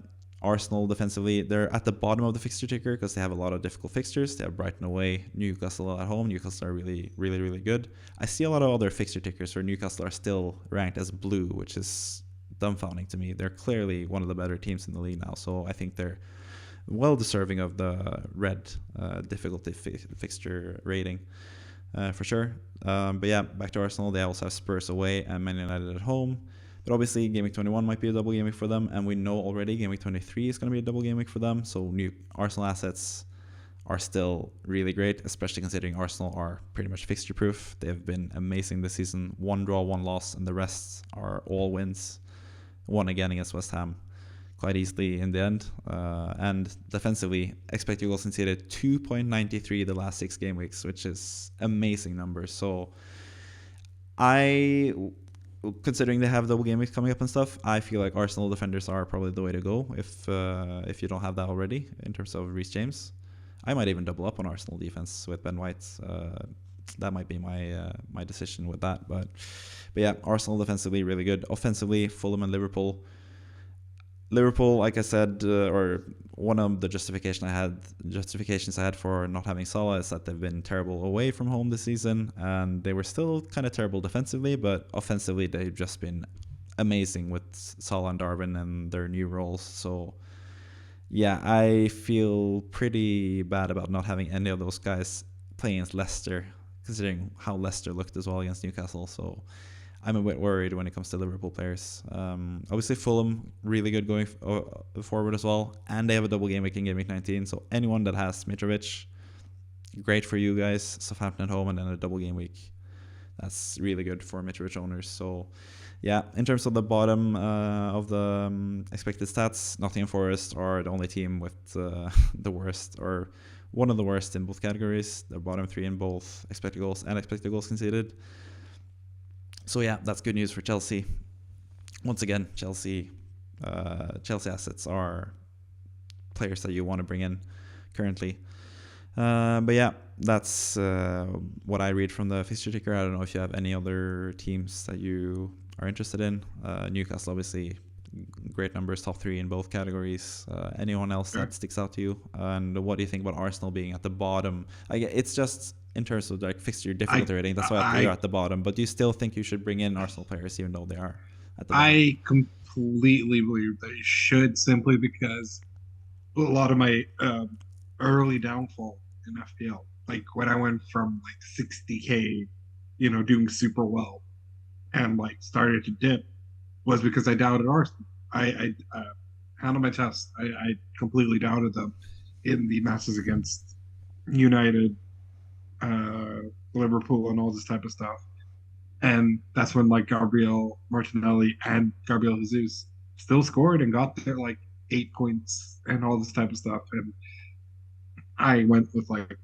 Speaker 1: Arsenal defensively, they're at the bottom of the fixture ticker because they have a lot of difficult fixtures. They have Brighton away, Newcastle at home. Newcastle are really, really, really good. I see a lot of other fixture tickers where Newcastle are still ranked as blue, which is dumbfounding to me. They're clearly one of the better teams in the league now, so I think they're well deserving of the red difficulty fixture rating for sure. But yeah, back to Arsenal. They also have Spurs away and Man United at home. But obviously, Game Week 21 might be a double game week for them, and we know already Game Week 23 is going to be a double game week for them. So new Arsenal assets are still really great, especially considering Arsenal are pretty much fixture proof. They have been amazing this season. 1 draw, 1 loss, and the rest are all wins. 1 again against West Ham quite easily in the end. And defensively, expected goals conceded 2.93 the last 6 game weeks, which is amazing numbers. So considering they have double game weeks coming up and stuff, I feel like Arsenal defenders are probably the way to go if you don't have that already in terms of Reece James. I might even double up on Arsenal defense with Ben White. That might be my decision with that. But yeah, Arsenal defensively really good. Offensively, Fulham and Liverpool. Liverpool, like I said, or one of the justifications I had for not having Salah is that they've been terrible away from home this season, and they were still kind of terrible defensively, but offensively they've just been amazing with Salah and Darwin and their new roles. So yeah, I feel pretty bad about not having any of those guys playing against Leicester, considering how Leicester looked as well against Newcastle. So I'm a bit worried when it comes to Liverpool players. Obviously, Fulham, really good going forward as well. And they have a double game week in Game Week 19. So anyone that has Mitrovic, great for you guys. Southampton at home and then a double game week. That's really good for Mitrovic owners. So yeah, in terms of the bottom of the expected stats, Nottingham Forest are the only team with the worst, or one of the worst in both categories. They're bottom 3 in both expected goals and expected goals conceded. So yeah, that's good news for Chelsea. Once again, Chelsea assets are players that you want to bring in currently. But yeah, that's what I read from the fixture ticker. I don't know if you have any other teams that you are interested in. Newcastle, obviously, great numbers, top 3 in both categories. Anyone else that sticks out to you? And what do you think about Arsenal being at the bottom? It's just in terms of like fixture difficulty rating. That's why they're at the bottom. But do you still think you should bring in Arsenal players even though they are at the bottom?
Speaker 2: I completely believe they should, simply because a lot of my early downfall in FPL, like when I went from like 60K, doing super well, and like started to dip, was because I doubted Arsenal. I hand on my chest, I completely doubted them in the matches against United, Liverpool, and all this type of stuff. And that's when like Gabriel Martinelli and Gabriel Jesus still scored and got their like 8 points and all this type of stuff. And I went with like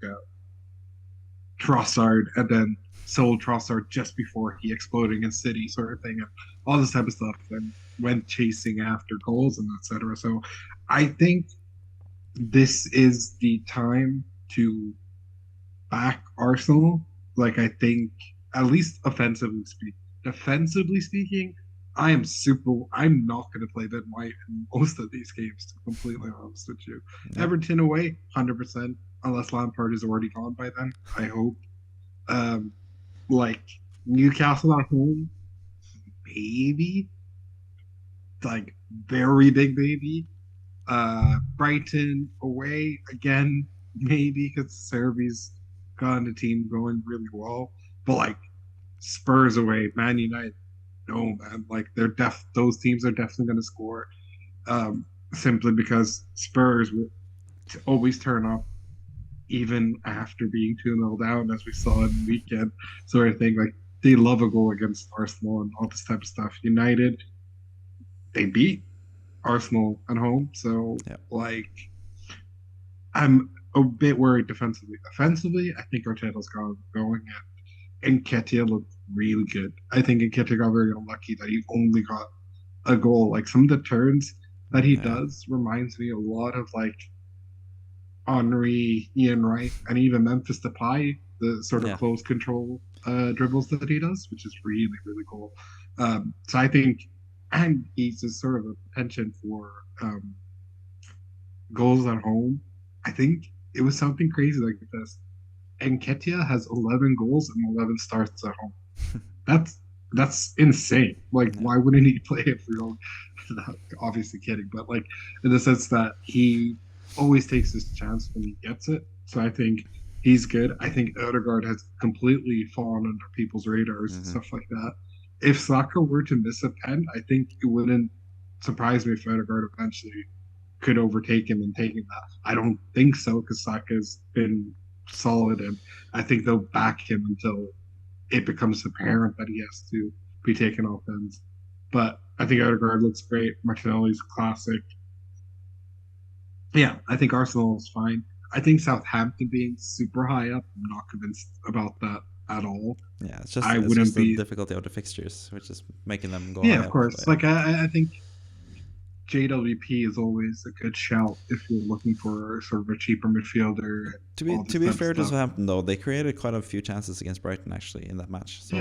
Speaker 2: Trossard and then sold Trossard just before he exploded against City, sort of thing, and all this type of stuff, and went chasing after goals and etc. So I think this is the time to back Arsenal. Like, I think, at least offensively speaking. Defensively speaking, I'm not going to play Ben White in most of these games, to be completely honest with you. Yeah. Everton away, 100%, unless Lampard is already gone by then, I hope. Like, Newcastle at home, maybe. Like, very big maybe. Brighton away, again, maybe, because Serbi's gotten the team going really well. But, like, Spurs away, Man United, no, man. Like, those teams are definitely going to score, simply because Spurs will always turn up even after being 2-0 down, as we saw in the weekend, sort of thing. Like, they love a goal against Arsenal and all this type of stuff. United, they beat Arsenal at home, so like, I'm a bit worried defensively. Offensively, I think Arteta's got going, and Nketiah looked really good. I think Nketiah got very unlucky that he only got a goal. Like, some of the turns that he does reminds me a lot of like Henry, Ian Wright, and even Memphis Depay the sort of
Speaker 1: Yeah.
Speaker 2: close control dribbles that he does, which is really, really cool. So I think, and he's just sort of a penchant for goals at home. I think it was something crazy like this. Nketiah has 11 goals and 11 starts at home. That's that's insane. Like,
Speaker 1: Yeah.
Speaker 2: why wouldn't he play if you're all, obviously kidding, but like in the sense that he always takes his chance when he gets it. So I think he's good. I think Odegaard has completely fallen under people's radars and
Speaker 1: Mm-hmm.
Speaker 2: stuff like that. If Saka were to miss a pen, I think it wouldn't surprise me if Odegaard eventually could overtake him and take him that. I don't think so because Saka's been solid, and I think they'll back him until it becomes apparent that he has to be taken off ends. But I think Odegaard looks great. Martinelli's classic. Yeah, I think Arsenal is fine. I think Southampton being super high up, I'm not convinced about that at all.
Speaker 1: Yeah,
Speaker 2: I
Speaker 1: it's
Speaker 2: wouldn't
Speaker 1: just the
Speaker 2: be.
Speaker 1: difficulty of the fixtures, which is making them go
Speaker 2: Yeah,
Speaker 1: high
Speaker 2: of
Speaker 1: up.
Speaker 2: course.
Speaker 1: But yeah.
Speaker 2: Like I think JWP is always a good shout if you're looking for sort of a cheaper midfielder and all this
Speaker 1: To be
Speaker 2: type of
Speaker 1: fair to
Speaker 2: stuff.
Speaker 1: Southampton though, they created quite a few chances against Brighton actually in that match. So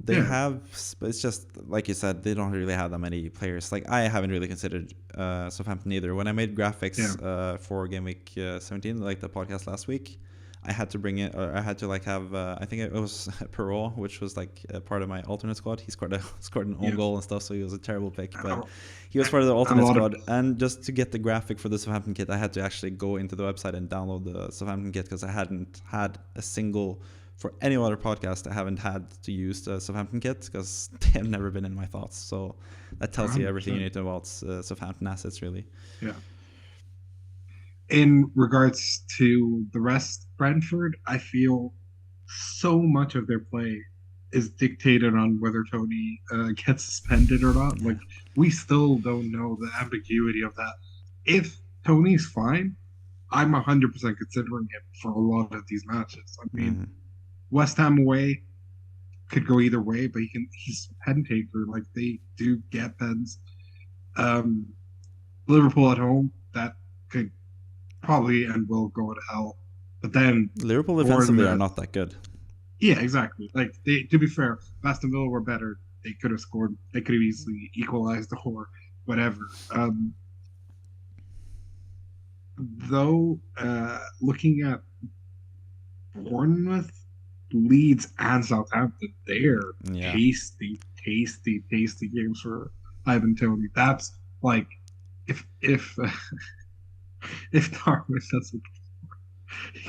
Speaker 1: they
Speaker 2: Yeah.
Speaker 1: have, but it's just like you said, they don't really have that many players. Like I haven't really considered Southampton either. When I made graphics for Gameweek 17, like the podcast last week, I had to bring it. Or I had to like have. I think it was Perrault, which was like part of my alternate squad. He scored an own goal and stuff, so he was a terrible pick. But he was part of the alternate squad. And just to get the graphic for the Southampton kit, I had to actually go into the website and download the Southampton kit because I hadn't had a single. For any other podcast, I haven't had to use the Southampton kit because they have never been in my thoughts. So that tells you everything you need to know about Southampton assets, really.
Speaker 2: Yeah. In regards to the rest, Brentford, I feel so much of their play is dictated on whether Tony gets suspended or not.
Speaker 1: Yeah.
Speaker 2: Like, we still don't know the ambiguity of that. If Tony's fine, I'm 100% considering him for a lot of these matches. I mean, West Ham away could go either way, but he's a pen taker. Like, they do get pens. Liverpool at home, that could probably and will go to hell. But then
Speaker 1: Liverpool defensively are not that good.
Speaker 2: Yeah, exactly. Like to be fair, Aston Villa were better. They could have scored. They could have easily equalized or whatever. Though, looking at Bournemouth, Leeds, and Southampton, they're tasty games for Ivan Toney. That's like if Darwin doesn't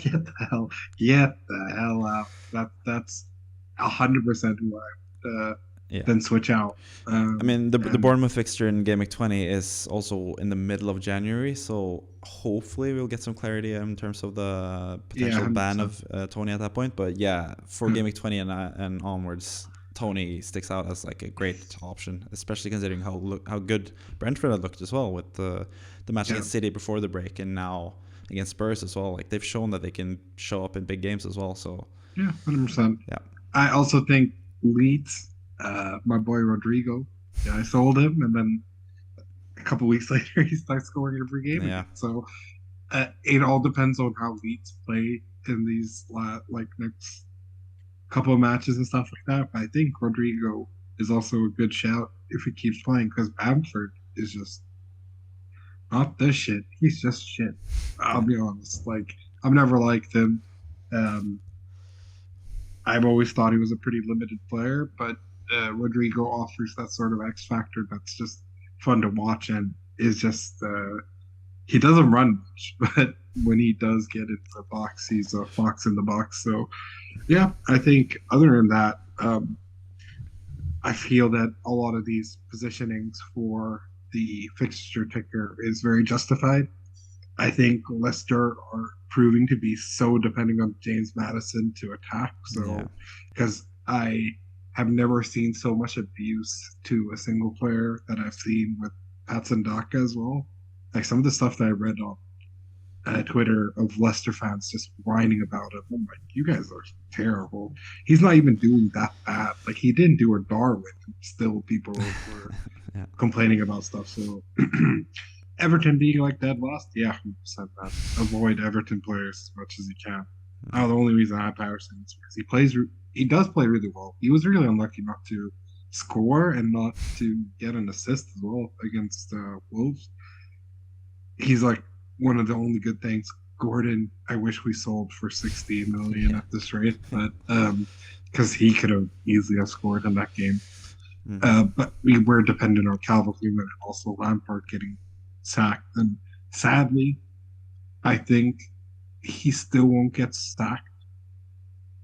Speaker 2: get the hell out. That's 100% who I then switch out.
Speaker 1: I mean, the Bournemouth fixture in Gameweek 20 is also in the middle of January, so hopefully we'll get some clarity in terms of the potential ban of Tony at that point. But yeah, for Gameweek 20 and onwards, Tony sticks out as like a great option, especially considering how good Brentford had looked as well with the match against City before the break and now against Spurs as well. Like they've shown that they can show up in big games as well. So
Speaker 2: yeah, 100%.
Speaker 1: Yeah,
Speaker 2: I also think Leeds, my boy Rodrigo, I sold him, and then a couple weeks later he starts scoring every game.
Speaker 1: Yeah.
Speaker 2: Again. So it all depends on how Leeds play in these next couple of matches and stuff like that. But I think Rodrigo is also a good shout if he keeps playing because Bamford is just not this shit. He's just shit. I'll be honest. Like, I've never liked him. I've always thought he was a pretty limited player, but Rodrigo offers that sort of X factor that's just fun to watch and is just he doesn't run much, but when he does get into the box, he's a fox in the box. So yeah, I think other than that, I feel that a lot of these positionings for the fixture ticker is very justified. I think Leicester are proving to be so depending on James Maddison to attack. So, because I have never seen so much abuse to a single player that I've seen with Patson Daka as well. Like some of the stuff that I read on Twitter of Leicester fans just whining about him. I'm like, you guys are terrible. He's not even doing that bad. Like he didn't do a Darwin. Still, people were complaining about stuff. So. Everton being like dead last, 100% that. Avoid Everton players as much as you can. The only reason I have Patterson is because he does play really well. He was really unlucky not to score and not to get an assist as well against Wolves. He's like one of the only good things. Gordon, I wish we sold for 60 million
Speaker 1: Yeah.
Speaker 2: at this rate, but because he could have easily have scored in that game. But we were dependent on Calvert-Lewin and also Lampard getting sacked. And sadly, I think he still won't get sacked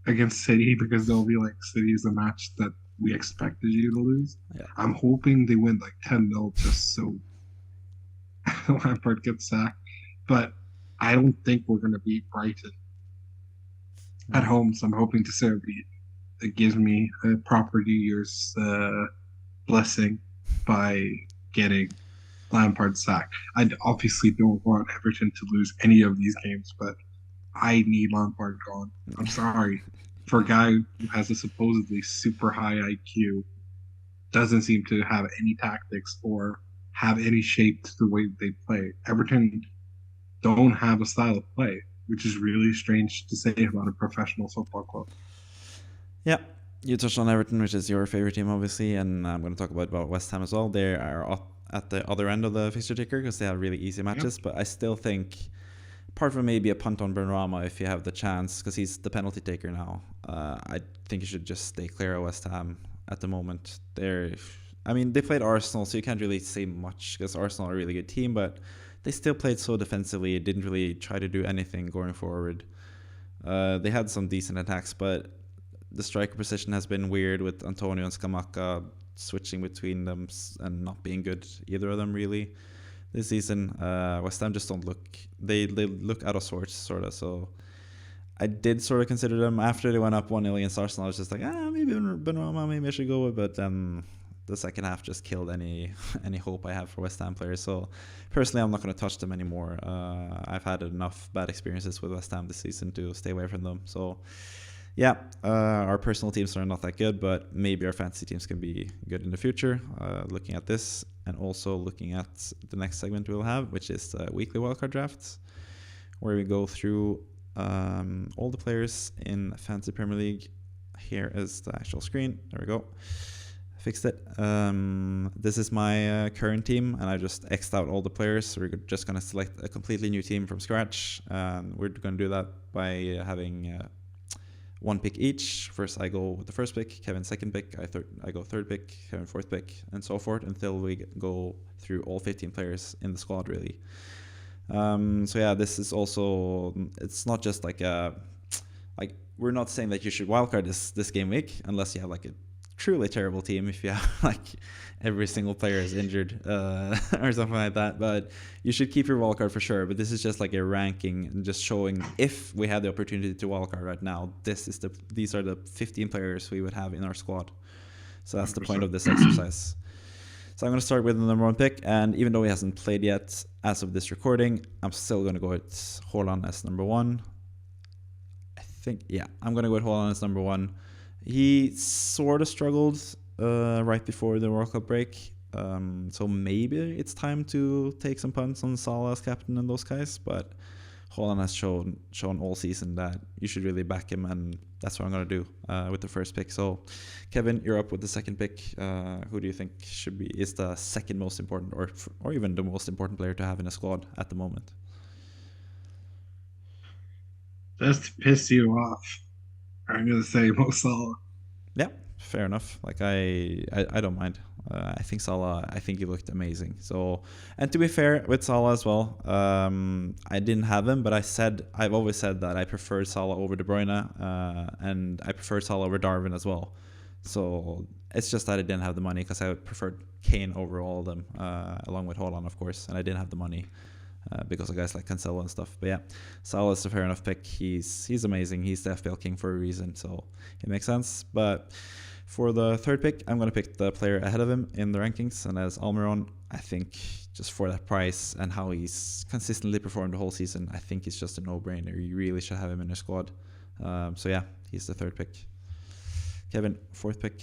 Speaker 2: against City because they'll be like, City is a match that we expected you to lose.
Speaker 1: Yeah.
Speaker 2: I'm hoping they win like 10-0 just so Lampard gets sacked. But I don't think we're going to beat Brighton at home. So I'm hoping to say it gives me a proper New Year's blessing by getting Lampard sacked. I obviously don't want Everton to lose any of these games, but I need Lampard gone. I'm sorry. For a guy who has a supposedly super high IQ, doesn't seem to have any tactics or have any shape to the way they play. Everton don't have a style of play, which is really strange to say about a professional football club.
Speaker 1: Yeah, you touched on Everton, which is your favorite team, obviously, and I'm going to talk about West Ham as well. They are up at the other end of the fixture ticker because they have really easy matches, but I still think, apart from maybe a punt on Benrahma if you have the chance, because he's the penalty taker now, I think you should just stay clear of West Ham at the moment. They played Arsenal, so you can't really say much because Arsenal are a really good team, but they still played so defensively. It didn't really try to do anything going forward. They had some decent attacks, but the striker position has been weird with Antonio and Scamacca switching between them and not being good, either of them really, this season. West Ham just don't look... They look out of sorts, sort of, so... I did sort of consider them after they went up 1-0 against Arsenal. I was just like, maybe Benrahma, maybe I should go with, but the second half just killed any hope I have for West Ham players. So personally, I'm not going to touch them anymore. I've had enough bad experiences with West Ham this season to stay away from them. So yeah, our personal teams are not that good, but maybe our fantasy teams can be good in the future. Looking at this and also looking at the next segment we'll have, which is the Weekly Wildcard Draft, where we go through all the players in Fantasy Premier League. Here is the actual screen. There we go. Fixed it. This is my current team, and I just X'd out all the players. So we're just going to select a completely new team from scratch. We're going to do that by having one pick each. First, I go with the first pick, Kevin second pick, I go third pick, Kevin fourth pick, and so forth until we go through all 15 players in the squad, really. So yeah, this is also, it's not just like we're not saying that you should wildcard this game week unless you have like a truly terrible team, if you have like every single player is injured or something like that, but you should keep your wildcard for sure. But this is just like a ranking and just showing if we had the opportunity to wildcard right now, these are the 15 players we would have in our squad. So that's 100%. The point of this exercise. So I'm going to start with the number one pick, and even though he hasn't played yet as of this recording, I'm still going to go with Haaland as number one. I'm going to go with Haaland as number one. He sort of struggled right before the World Cup break, so maybe it's time to take some punts on Salah as captain and those guys, but Haaland has shown all season that you should really back him, and that's what I'm going to do with the first pick. So, Kevin, you're up with the second pick. Who do you think is the second most important, or even the most important player to have in a squad at the moment?
Speaker 2: Just to piss you off, I'm going to say Mo Salah.
Speaker 1: Yeah, fair enough. Like I don't mind. I think Salah, I think he looked amazing. So, and to be fair with Salah as well, I didn't have him, but I've always said that I preferred Salah over De Bruyne, and I preferred Salah over Darwin as well. So it's just that I didn't have the money because I preferred Kane over all of them, along with Haaland, of course, and I didn't have the money. Because of guys like Cancelo and stuff. But yeah, Salah is a fair enough pick. He's amazing. He's the FPL king for a reason, so it makes sense. But for the third pick, I'm going to pick the player ahead of him in the rankings, and as Almiron, I think just for that price and how he's consistently performed the whole season, I think it's just a no-brainer. You really should have him in your squad. So yeah, he's the third pick. Kevin, fourth pick.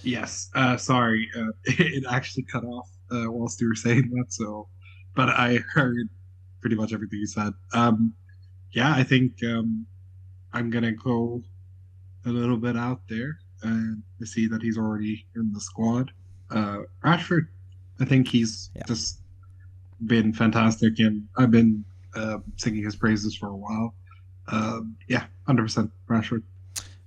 Speaker 2: Yes, sorry, it actually cut off whilst you were saying that, so... But I heard pretty much everything you said. yeah, I think I'm gonna go a little bit out there and to see that he's already in the squad. Rashford, I think he's
Speaker 1: Yeah.
Speaker 2: just been fantastic, and I've been singing his praises for a while. Yeah, 100% Rashford.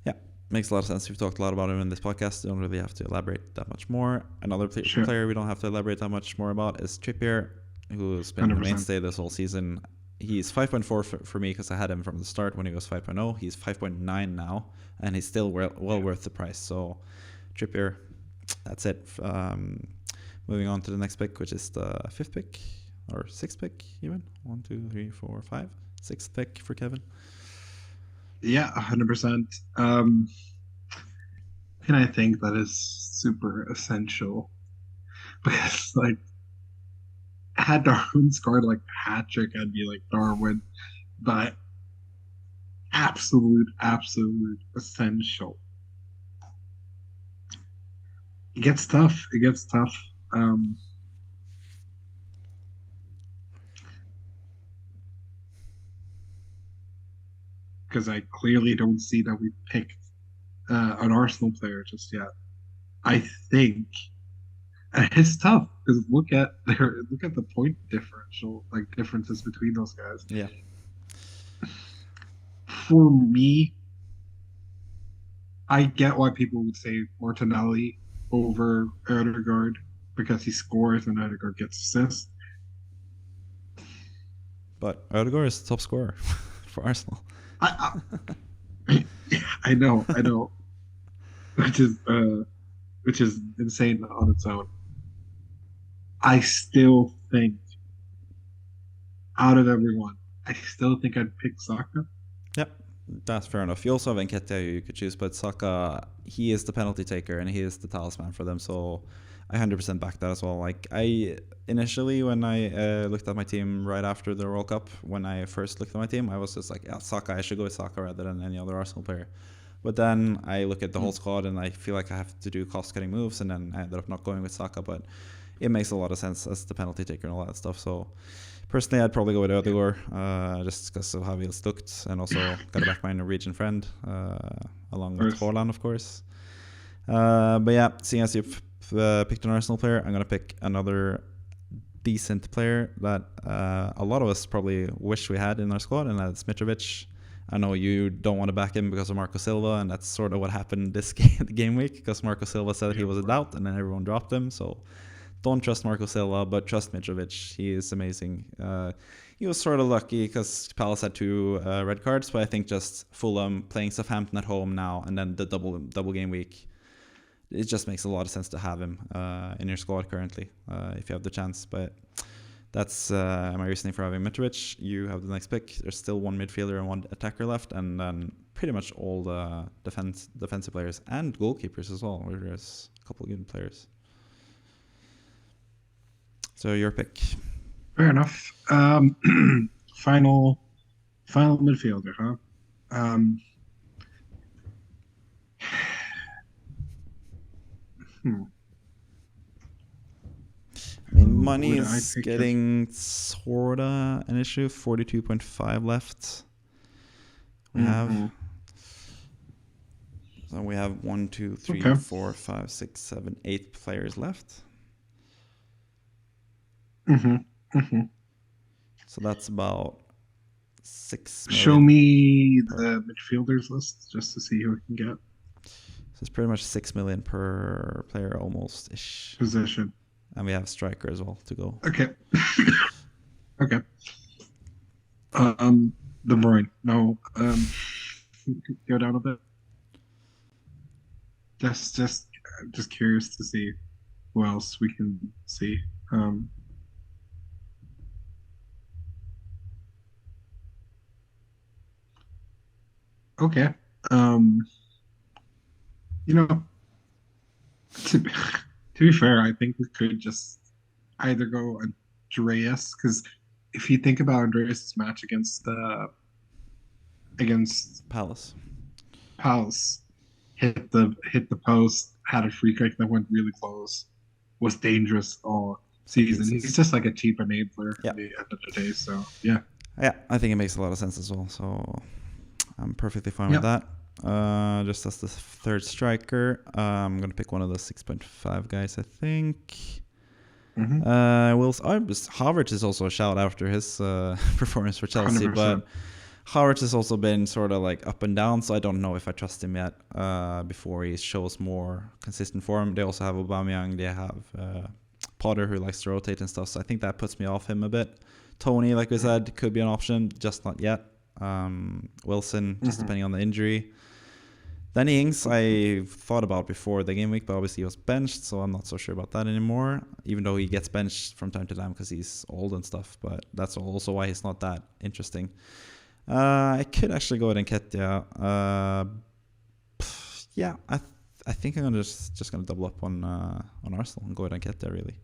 Speaker 1: Yeah, makes a lot of sense. We've talked a lot about him in this podcast. Don't really have to elaborate that much more. Another
Speaker 2: Sure,
Speaker 1: player we don't have to elaborate that much more about is Trippier, who's been a
Speaker 2: 100%.
Speaker 1: mainstay this whole season. He's 5.4 for me because I had him from the start when he was 5.0. He's 5.9 now, and he's still well worth the price. So Trippier, that's it. Moving on to the next pick, which is the fifth pick or sixth pick even. 1, 2, 3, 4, 5. Sixth pick for Kevin.
Speaker 2: Yeah, 100%. And I think that is super essential because, like, had Darwin scored like Patrick, I'd be like Darwin, but absolute essential. It gets tough. It gets tough. Um, because I clearly don't see that we picked an Arsenal player just yet. I think it's tough because look at the point differential, like differences between those guys.
Speaker 1: Yeah.
Speaker 2: For me, I get why people would say Martinelli over Odegaard because he scores and Odegaard gets assists.
Speaker 1: But Odegaard is the top scorer for Arsenal.
Speaker 2: I know, which is insane on its own. I still think out of everyone, I still think I'd pick Saka.
Speaker 1: Yep, that's fair enough. You also have Nketiah who you could choose, but Saka, he is the penalty taker and he is the talisman for them. So I 100% back that as well. Like I initially, when I looked at my team right after the World Cup, when I first looked at my team, I was just like, yeah, Saka. I should go with Saka rather than any other Arsenal player. But then I look at the whole squad and I feel like I have to do cost-cutting moves, and then I ended up not going with Saka. But it makes a lot of sense as the penalty taker and all that stuff. So personally, I'd probably go with Ødegaard, just because of how he's looked, and also got to back my Norwegian friend, along with Haaland, of course. But yeah, seeing as you've picked an Arsenal player, I'm going to pick another decent player that a lot of us probably wish we had in our squad, and that's Mitrovic. I know you don't want to back him because of Marco Silva, and that's sort of what happened this game week, because Marco Silva said he was a doubt, and then everyone dropped him. So don't trust Marco Silva, but trust Mitrovic. He is amazing. He was sort of lucky because Palace had 2 red cards, but I think just Fulham playing Southampton at home now, and then the double game week, it just makes a lot of sense to have him in your squad currently if you have the chance. But that's my reasoning for having Mitrovic. You have the next pick. There's still 1 midfielder and 1 attacker left, and then pretty much all the defensive players and goalkeepers as well, where there's a couple of good players. So your pick.
Speaker 2: Fair enough. Final midfielder, huh?
Speaker 1: I mean, money is getting sorta an issue. 42.5 left. We have. So we have 1, 2, 3, 4, 5, 6, 7, 8 players left. So that's about 6 million.
Speaker 2: Show me the midfielders list just to see who we can get.
Speaker 1: So it's pretty much 6 million per player, almost ish.
Speaker 2: Position.
Speaker 1: And we have striker as well to go.
Speaker 2: Okay. Okay. De Bruyne. No. Go down a bit. Just curious to see who else we can see. Okay. You know, to be fair, I think we could just either go Andreas, because if you think about Andreas' match against
Speaker 1: Palace,
Speaker 2: hit the post, had a free kick that went really close, was dangerous all season. He's just like a cheap enabler at the end of the day. So yeah.
Speaker 1: Yeah, I think it makes a lot of sense as well. So I'm perfectly fine with that. Just as the third striker, I'm going to pick one of the 6.5 guys, I think. Havertz is also a shout after his performance for Chelsea, 100%. But Havertz has also been sort of like up and down, so I don't know if I trust him yet before he shows more consistent form. They also have Aubameyang, they have Potter who likes to rotate and stuff, so I think that puts me off him a bit. Tony, like we said, could be an option, just not yet. Wilson, just depending on the injury. Danny Ings, I thought about before the game week, but obviously he was benched, so I'm not so sure about that anymore, even though he gets benched from time to time because he's old and stuff, but that's also why he's not that interesting. I could actually go ahead and Ketia. I think I'm just gonna double up on Arsenal and go ahead and Ketia, really.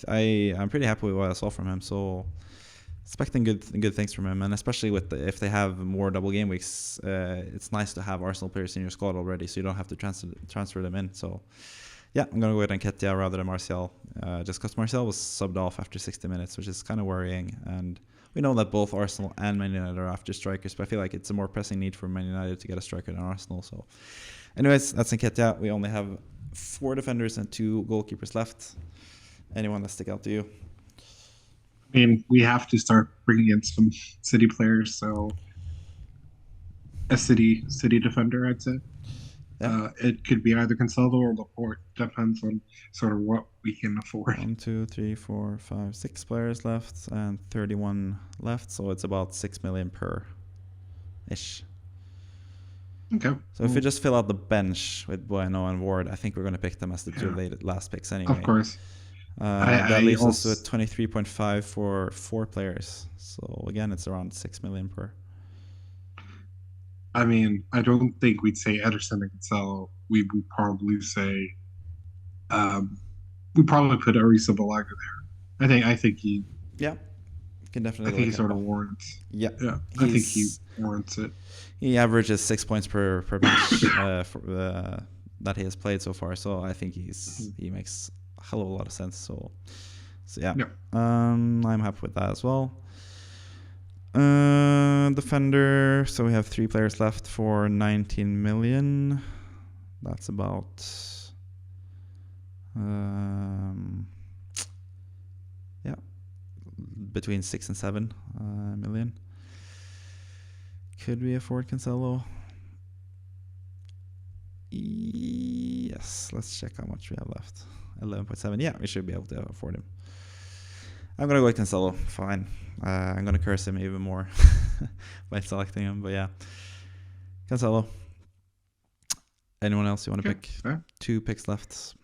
Speaker 1: I'm pretty happy with what I saw from him, so expecting good things from him, and especially if they have more double game weeks, it's nice to have Arsenal players in your squad already, so you don't have to transfer them in. So yeah, I'm gonna go ahead and Ketia rather than Martial, just because Martial was subbed off after 60 minutes, which is kind of worrying. And we know that both Arsenal and Man United are after strikers, but I feel like it's a more pressing need for Man United to get a striker than Arsenal. So anyways, that's Ketia. We only have 4 defenders and 2 goalkeepers left. Anyone that stick out to you?
Speaker 2: I mean, we have to start bringing in some City players, so a City defender, I'd say. Yeah. It could be either Cancelo or Laporte. Depends on sort of what we can afford.
Speaker 1: 1, 2, 3, 4, 5, 6 players left and 31 left, so it's about 6 million per ish.
Speaker 2: Okay.
Speaker 1: So if we just fill out the bench with Bueno and Ward, I think we're going to pick them as the 2 last picks anyway.
Speaker 2: Of course.
Speaker 1: That leaves us with 23.5 for 4 players. So again, it's around 6 million per.
Speaker 2: I mean, I don't think we'd say Ederson and Cancelo. We would probably say, we probably put Arisa Balaga there. I think he.
Speaker 1: Yeah, can definitely.
Speaker 2: I think he sort of warrants.
Speaker 1: Yeah,
Speaker 2: I think he warrants it.
Speaker 1: He averages 6 points per match that he has played so far. So I think he makes a hell of a lot of sense. So yeah. I'm happy with that as well. Defender, so we have 3 players left for 19 million. That's about between 6 and 7 million. Could we afford Cancelo? Yes, let's check how much we have left. 11.7. Yeah, we should be able to afford him. I'm going to go with Cancelo. Fine. I'm going to curse him even more by selecting him. But yeah. Cancelo. Anyone else you want to pick?
Speaker 2: Fair.
Speaker 1: 2 picks left.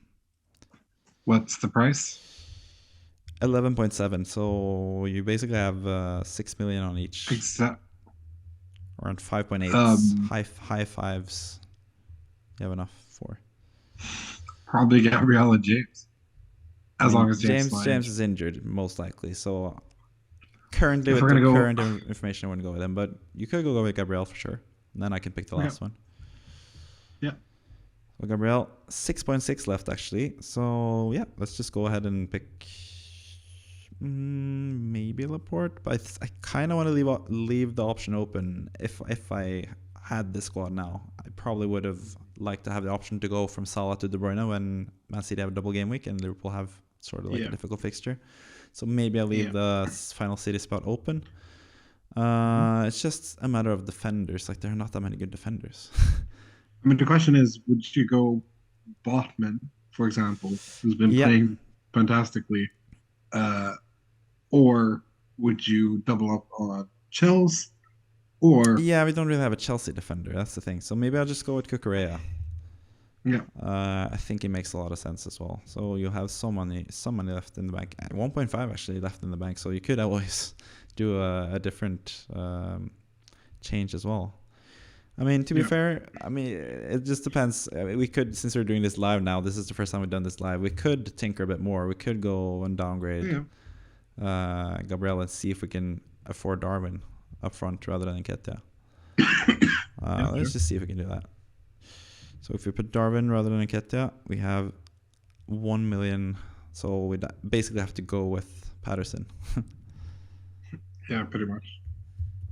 Speaker 2: What's the price?
Speaker 1: 11.7. So you basically have 6 million on each. Around 5.8. High fives. You have enough for.
Speaker 2: Probably Gabriel and James. As long as
Speaker 1: James is injured, most likely. So currently, with the current information, I wouldn't go with him. But you could go with Gabriel for sure. And then I can pick the last one.
Speaker 2: Yeah.
Speaker 1: So Gabriel, 6.6 left actually. So yeah, let's just go ahead and pick maybe Laporte. But I kind of want to leave the option open. If I had this squad now, I probably would have liked to have the option to go from Salah to De Bruyne when Man City have a double game week and Liverpool have sort of like a difficult fixture. So maybe I'll leave the final City spot open. It's just a matter of defenders. Like, there are not that many good defenders.
Speaker 2: I mean, the question is, would you go Botman, for example, who's been playing fantastically, or would you double up on Chelsea? Or
Speaker 1: we don't really have a Chelsea defender. That's the thing. So maybe I'll just go with Cucurella.
Speaker 2: Yeah.
Speaker 1: I think it makes a lot of sense as well. So you have some money left in the bank. 1.5 actually left in the bank. So you could always do a different change as well. I mean, to be fair, I mean, it just depends. We could, since we're doing this live now, this is the first time we've done this live, we could tinker a bit more. We could go and downgrade Gabriel and see if we can afford Darwin up front rather than Nketiah. Let's just see if we can do that. So if we put Darwin rather than Nketiah, we have 1 million. So we basically have to go with Patterson.
Speaker 2: Yeah, pretty much.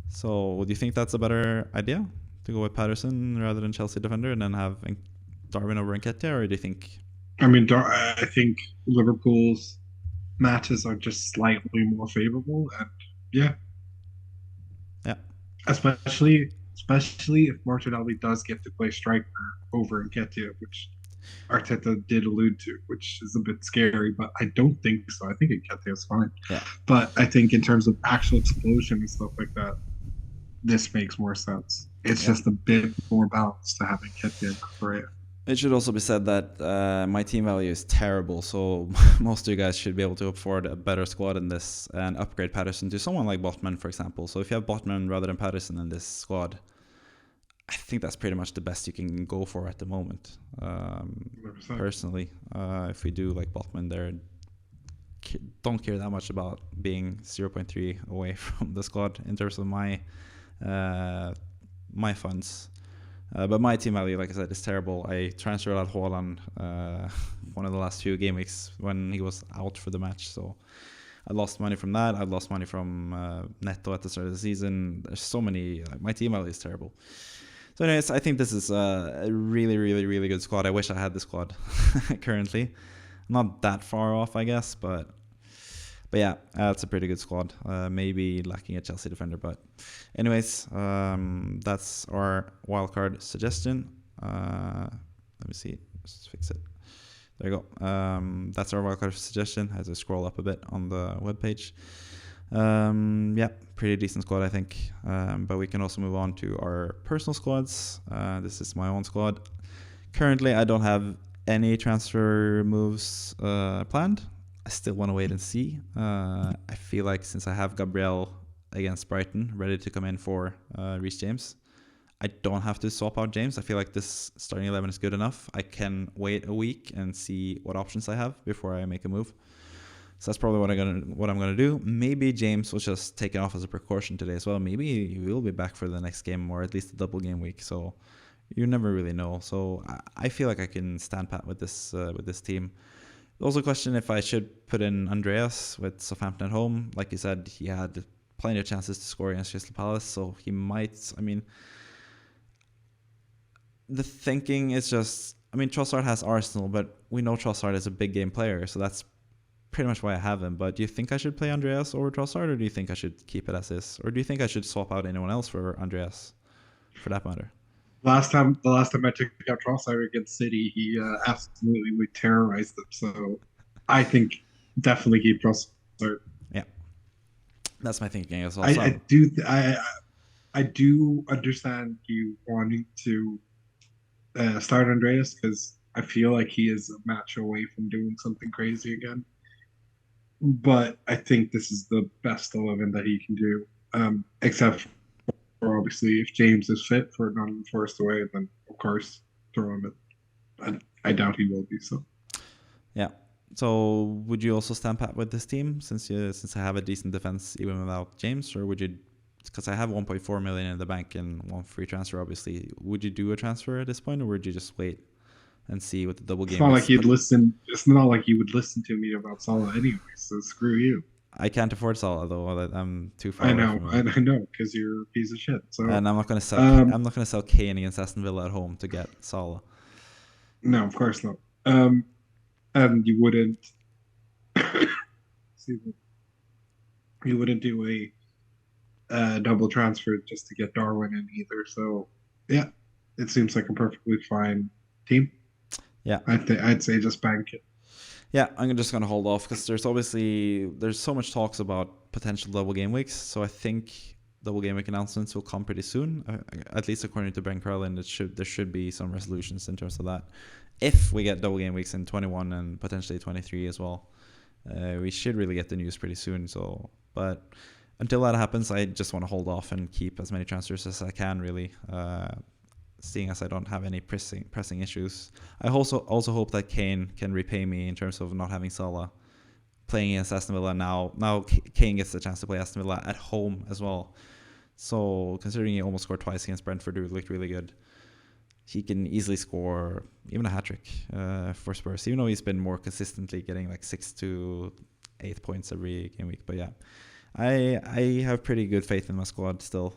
Speaker 1: So do you think that's a better idea to go with Patterson rather than Chelsea defender and then have Darwin over Nketiah, or do you think?
Speaker 2: I mean, I think Liverpool's matches are just slightly more favorable, and yeah,
Speaker 1: Yeah,
Speaker 2: especially if Martinelli does get to play striker over Nketiah, which Arteta did allude to, which is a bit scary, but I don't think so. I think Nketiah is fine.
Speaker 1: yeah.
Speaker 2: But I think in terms of actual explosion and stuff like that, this makes more sense. It's
Speaker 1: Yeah.
Speaker 2: just a bit more balanced to have Nketiah and Correa.
Speaker 1: It should also be said that my team value is terrible, so most of you guys should be able to afford a better squad in this and upgrade Patterson to someone like Botman, for example. So if you have Botman rather than Patterson in this squad, I think that's pretty much the best you can go for at the moment.
Speaker 2: 100%.
Speaker 1: Personally, if we do like Botman there, don't care that much about being 0.3 away from the squad in terms of my funds. But my team value, like I said, is terrible. I transferred out Haaland one of the last few game weeks when he was out for the match. So I lost money from that. I lost money from Netto at the start of the season. There's so many. My team value is terrible. So anyways, I think this is a really, really, really good squad. I wish I had the squad currently. Not that far off, I guess, but yeah, it's a pretty good squad. Maybe lacking a Chelsea defender, but anyways, that's our wildcard suggestion. Let me see. Let's fix it. There you go. That's our wildcard suggestion as I scroll up a bit on the webpage. Yeah, pretty decent squad, I think. But we can also move on to our personal squads. This is my own squad. Currently, I don't have any transfer moves planned. I still want to wait and see. I feel like since I have Gabriel against Brighton ready to come in for Reece James, I don't have to swap out James. I feel like this starting 11 is good enough. I can wait a week and see what options I have before I make a move. So that's probably what I'm gonna do. Maybe James was just taken off as a precaution today as well. Maybe he will be back for the next game or at least a double game week. So you never really know. So I feel like I can stand pat with this team. Also question if I should put in Andreas with Southampton at home. Like you said, he had plenty of chances to score against Crystal Palace, so he might. I mean, the thinking is just, I mean, Trossard has Arsenal, but we know Trossard is a big game player, so that's pretty much why I have him. But do you think I should play Andreas over Trossard, or do you think I should keep it as is? Or do you think I should swap out anyone else for Andreas, for that matter?
Speaker 2: The last time I took out Trossard against City, he absolutely terrorized them. So I think definitely keep Trossard.
Speaker 1: Yeah, that's my thinking as well.
Speaker 2: I do understand you wanting to start Andreas because I feel like he is a match away from doing something crazy again. But I think this is the best 11 that he can do, except for obviously if James is fit for Nottingham Forest away, then of course throw him in. I doubt he will be so.
Speaker 1: Yeah. So would you also stand pat with this team since I have a decent defense even without James, or would you? Because I have 1.4 million in the bank and one free transfer, obviously. Would you do a transfer at this point, or would you just wait and see what the double game?
Speaker 2: It's not like you'd listen. It's not like you would listen to me about Salah anyway. So screw you.
Speaker 1: I can't afford Salah though. I'm too far.
Speaker 2: I know, because you're a piece of shit. So,
Speaker 1: and I'm not going to sell. I'm not going to sell Kane against Aston Villa at home to get Salah.
Speaker 2: No, of course not. And you wouldn't. Excuse me. You wouldn't do a double transfer just to get Darwin in either. So, yeah, it seems like a perfectly fine team.
Speaker 1: Yeah,
Speaker 2: I'd say just bank it.
Speaker 1: Yeah, I'm just going to hold off because there's so much talks about potential double game weeks. So I think double game week announcements will come pretty soon. At least according to Ben Carlin, there should be some resolutions in terms of that. If we get double game weeks in 21 and potentially 23 as well, we should really get the news pretty soon. So, but until that happens, I just want to hold off and keep as many transfers as I can, really. Seeing as I don't have any pressing issues. I also hope that Kane can repay me in terms of not having Salah playing against Aston Villa now. Now Kane gets the chance to play Aston Villa at home as well. So considering he almost scored twice against Brentford, it looked really good. He can easily score even a hat-trick for Spurs, even though he's been more consistently getting like 6 to 8 points every game week. But yeah, I have pretty good faith in my squad still.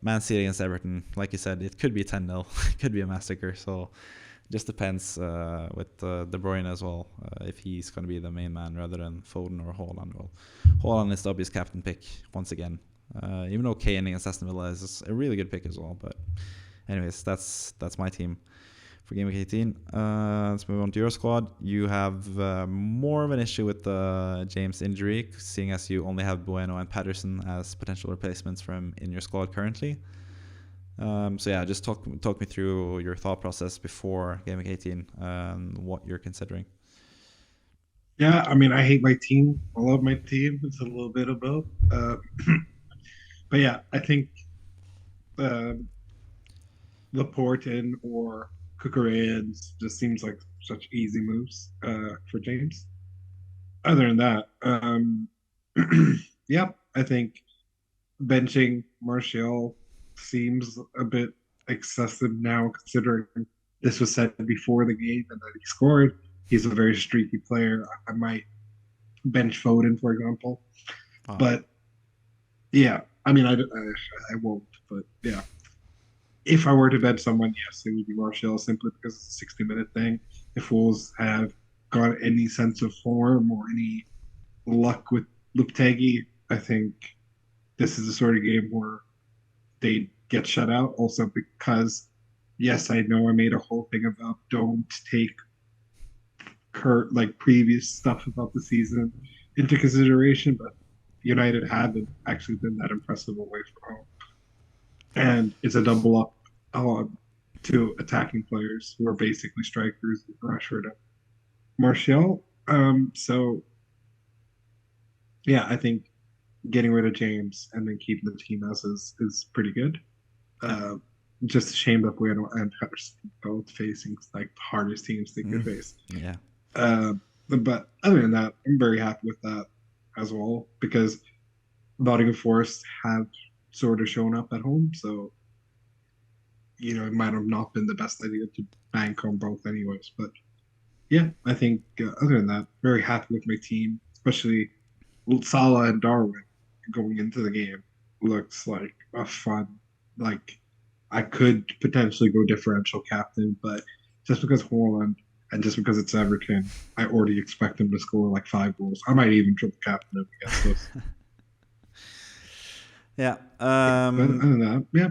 Speaker 1: Man City against Everton, like you said, it could be 10-0. It could be a massacre. So just depends with De Bruyne as well, if he's going to be the main man rather than Foden or Haaland. Well, Haaland is the obvious captain pick once again. Even though Kane against Aston Villa is a really good pick as well. But anyways, that's my team for Game Week 18. Let's move on to your squad. You have more of an issue with the James injury, seeing as you only have Bueno and Patterson as potential replacements for him in your squad currently. So yeah, just talk me through your thought process before Game Week 18 and what you're considering.
Speaker 2: Yeah, I mean, I hate my team. I love my team. It's a little bit of both. But yeah, I think Laporte in or Cucurella just seems like such easy moves for James. Other than that, yeah, I think benching Martial seems a bit excessive now, considering this was said before the game and that he scored. He's a very streaky player. I might bench Foden, for example.
Speaker 1: Oh.
Speaker 2: But yeah, I mean, I won't. But yeah, if I were to bench someone, yes, it would be Martial, simply because it's a 60-minute thing. If Wolves have got any sense of form or any luck with Lopetegui, I think this is the sort of game where they get shut out. Also because, yes, I know I made a whole thing about don't take previous stuff about the season into consideration, but United haven't actually been that impressive away from home. And it's a double up on two attacking players who are basically strikers, Rashford and Martial. So yeah, I think getting rid of James and then keeping the team as is pretty good. Just a shame that Bueno and Patterson both facing like the hardest teams they could face.
Speaker 1: Yeah.
Speaker 2: But other than that, I'm very happy with that as well, because Nottingham Forest have sort of shown up at home, so it might have not been the best idea to bank on both anyways. But yeah, I think other than that, very happy with my team, especially Salah and Darwin going into the game looks like a fun. Like, I could potentially go differential captain, but just because Haaland and just because it's Everton, I already expect them to score like 5 goals. I might even triple captain them against us.
Speaker 1: Yeah.
Speaker 2: But other than that, yeah,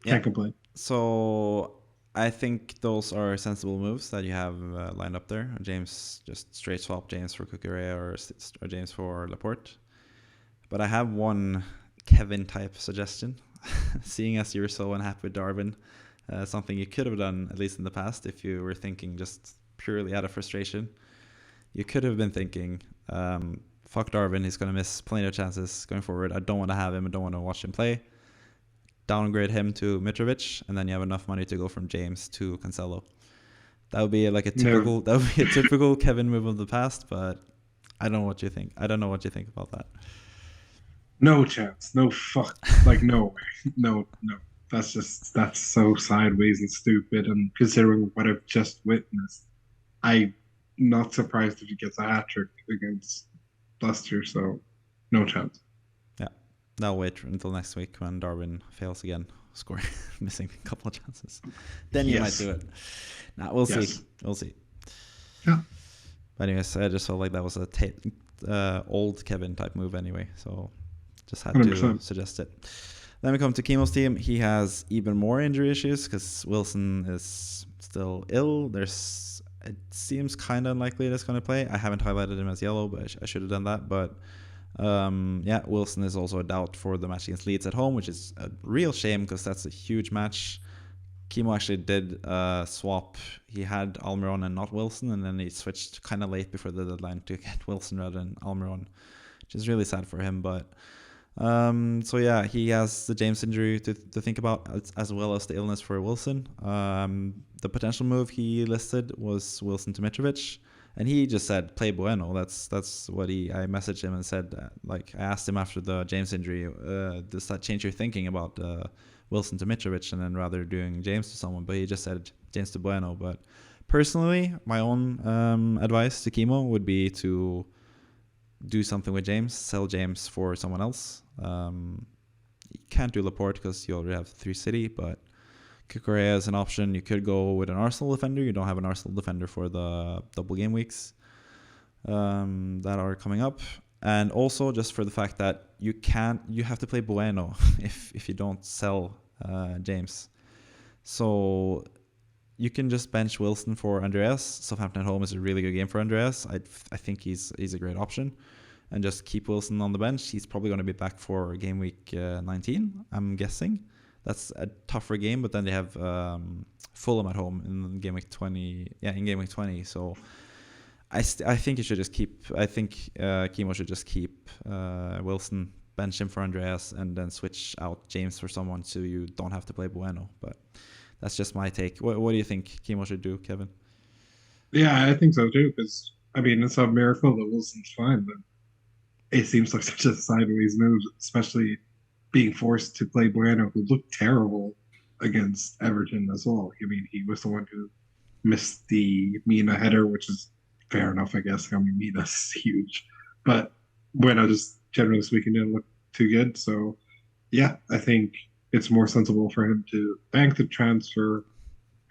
Speaker 2: can't complain.
Speaker 1: So I think those are sensible moves that you have lined up there. James, just straight swap James for Cucurella or James for Laporte. But I have one Kevin type suggestion. Seeing as you were so unhappy with Darwin, something you could have done, at least in the past, if you were thinking just purely out of frustration. You could have been thinking, fuck Darwin, he's going to miss plenty of chances going forward. I don't want to have him. I don't want to watch him play. Downgrade him to Mitrovic, and then you have enough money to go from James to Cancelo. That would be like a typical Kevin move of the past, but I don't know what you think. I don't know what you think about that.
Speaker 2: No chance. No fuck. Like, no way. No. That's so sideways and stupid. And considering what I've just witnessed, I'm not surprised if he gets a hat trick against Leicester. So, no chance.
Speaker 1: Yeah, I'll wait until next week when Darwin fails again, scoring, missing a couple of chances. Then you might do it. Nah, we'll see. We'll see.
Speaker 2: Yeah.
Speaker 1: But anyways, I just felt like that was a old Kevin type move anyway. So just had 100%. To suggest it. Then we come to Chemo's team. He has even more injury issues because Wilson is still ill. It seems kind of unlikely that he's going to play. I haven't highlighted him as yellow, but I should have done that. But Wilson is also a doubt for the match against Leeds at home, which is a real shame because that's a huge match. Chemo actually did swap. He had Almiron and not Wilson, and then he switched kind of late before the deadline to get Wilson rather than Almiron, which is really sad for him. But he has the James injury to think about, as well as the illness for Wilson. The potential move he listed was Wilson to Mitrovic, and he just said play Bueno. That's what I messaged him and said, I asked him after the James injury, does that change your thinking about Wilson to Mitrovic and then rather doing James to someone? But he just said James to Bueno. But personally, my own advice to Chemo would be to do something with James, sell James for someone else. You can't do Laporte because you already have 3 City, but Cucurella is an option. You could go with an Arsenal defender. You don't have an Arsenal defender for the double game weeks that are coming up. And also just for the fact that you have to play Bueno if you don't sell James. So you can just bench Wilson for Andreas. Southampton at home is a really good game for Andreas. I think he's a great option. And just keep Wilson on the bench. He's probably going to be back for game week 19, I'm guessing. That's a tougher game, but then they have Fulham at home in game week 20. Yeah, in game week 20. So I think you should just keep. I think Kimo should just keep Wilson, bench him for Andreas, and then switch out James for someone so you don't have to play Bueno. But that's just my take. What do you think Kimo should do, Kevin?
Speaker 2: Yeah, I think so too. Because I mean, it's a miracle that Wilson's fine, but it seems like such a sideways move, especially being forced to play Bueno, who looked terrible against Everton as well. I mean, he was the one who missed the Mina header, which is fair enough, I guess. I mean, Mina's huge. But Bueno, just generally speaking, didn't look too good. So, yeah, I think it's more sensible for him to bank the transfer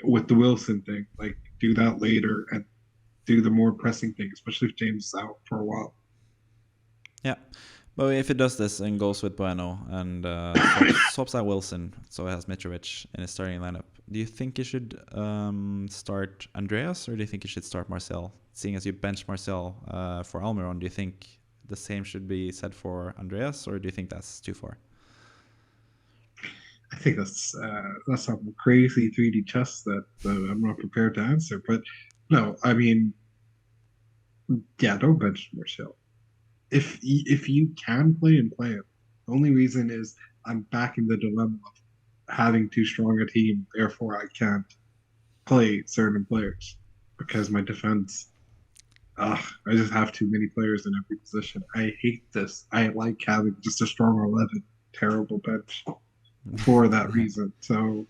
Speaker 2: with the Wilson thing. Like, do that later and do the more pressing thing, especially if James is out for a while.
Speaker 1: Yeah, but if it does this and goes with Bueno and swaps out Wilson, so it has Mitrovic in his starting lineup, do you think you should start Andreas or do you think you should start Marcel? Seeing as you bench Marcel for Almiron, do you think the same should be said for Andreas or do you think that's too far?
Speaker 2: I think that's some crazy 3D chess that I'm not prepared to answer. But no, I mean, yeah, don't bench Marcel. If you can play him, play him. The only reason is I'm back in the dilemma of having too strong a team, therefore I can't play certain players because my defense. I just have too many players in every position. I hate this. I like having just a strong 11, terrible bench for that reason. So,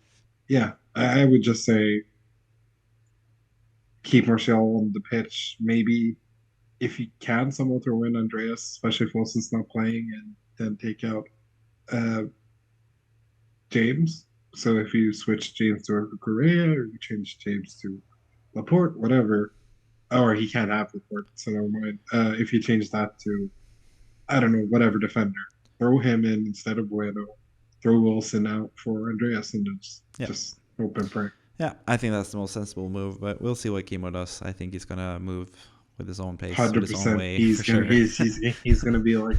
Speaker 2: yeah, I would just say keep Martial on the pitch. Maybe if you can, someone throw in Andreas, especially if Wilson's not playing, and then take out James. So if you switch James to Correa or you change James to Laporte, whatever, or he can't have Laporte, so never mind. If you change that to, I don't know, whatever defender, throw him in instead of Bueno, throw Wilson out for Andreas, and just hope and pray.
Speaker 1: Yeah, I think that's the most sensible move, but we'll see what Kimo does. I think he's going to move with his own pace, 100%. With his own way.
Speaker 2: He's gonna be like,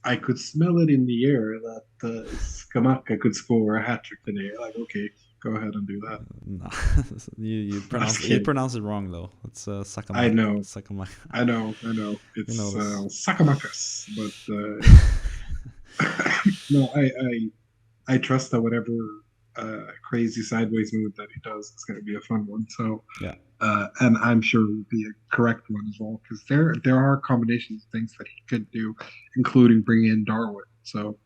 Speaker 2: I could smell it in the air that Skamaka could score a hat trick today. Like, okay, go ahead and do that.
Speaker 1: No, you pronounce it wrong though. It's Sakamaka.
Speaker 2: I know.
Speaker 1: Sakamaka.
Speaker 2: I know. It's Sakamakas, but no, I trust that whatever crazy sideways move that he does is going to be a fun one. So
Speaker 1: yeah.
Speaker 2: And I'm sure it will be a correct one as well, because there are combinations of things that he could do, including bringing in Darwin. So,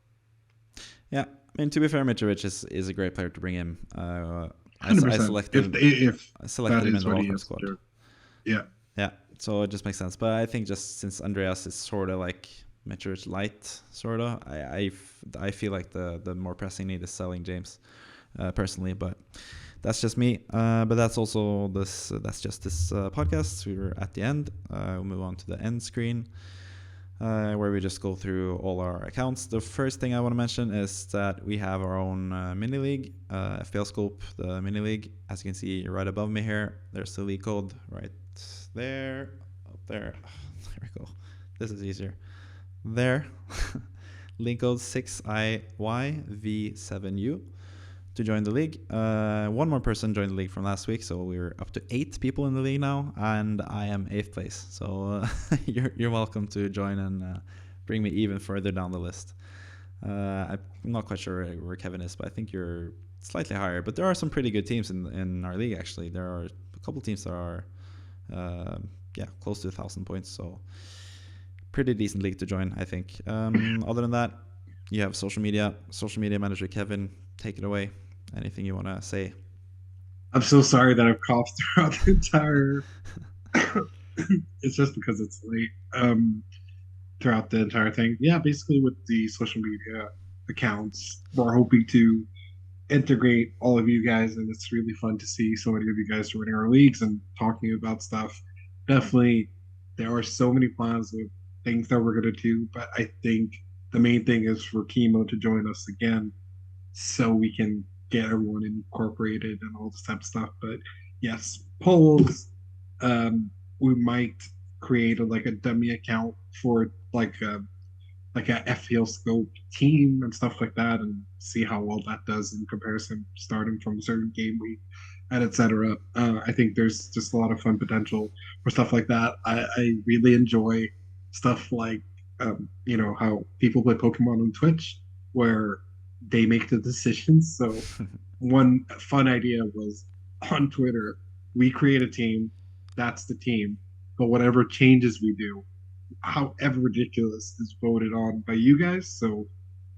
Speaker 1: yeah, I mean, to be fair, Mitrovic is a great player to bring in. I selected him in the Walker squad.
Speaker 2: Yeah.
Speaker 1: Yeah, so it just makes sense. But I think just since Andreas is sort of like Mitrovic light, sort of, I feel like the more pressing need is selling James, personally, but. That's just me, but that's also this. That's just this podcast. We were at the end. We'll move on to the end screen, where we just go through all our accounts. The first thing I want to mention is that we have our own mini league, FPL Scope, the mini league. As you can see right above me here, there's the league code right there, up there. There we go. This is easier. There, link code 6IYV7U. To join the league. One more person joined the league from last week, so we're up to 8 people in the league now, and I am 8th place. So you're welcome to join and bring me even further down the list. I'm not quite sure where Kevin is, but I think you're slightly higher. But there are some pretty good teams in our league, actually. There are a couple teams that are close to 1,000 points, so pretty decent league to join, I think. Other than that, you have social media manager Kevin. Take it away. Anything you want to say?
Speaker 2: I'm so sorry that I've coughed throughout the entire. It's just because it's late. throughout the entire thing. Yeah, basically with the social media accounts, we're hoping to integrate all of you guys, and it's really fun to see so many of you guys joining our leagues and talking about stuff. Definitely, there are so many plans of things that we're going to do, but I think the main thing is for Chemo to join us again so we can get everyone incorporated and all this type of stuff. But yes, polls. We might create like a dummy account for like a FPL scope team and stuff like that, and see how well that does in comparison, starting from a certain game week and etc. I think there's just a lot of fun potential for stuff like that. I really enjoy stuff like how people play Pokemon on Twitch, where they make the decisions. So one fun idea was on Twitter, we create a team, that's the team, but whatever changes we do, however ridiculous, is voted on by you guys. So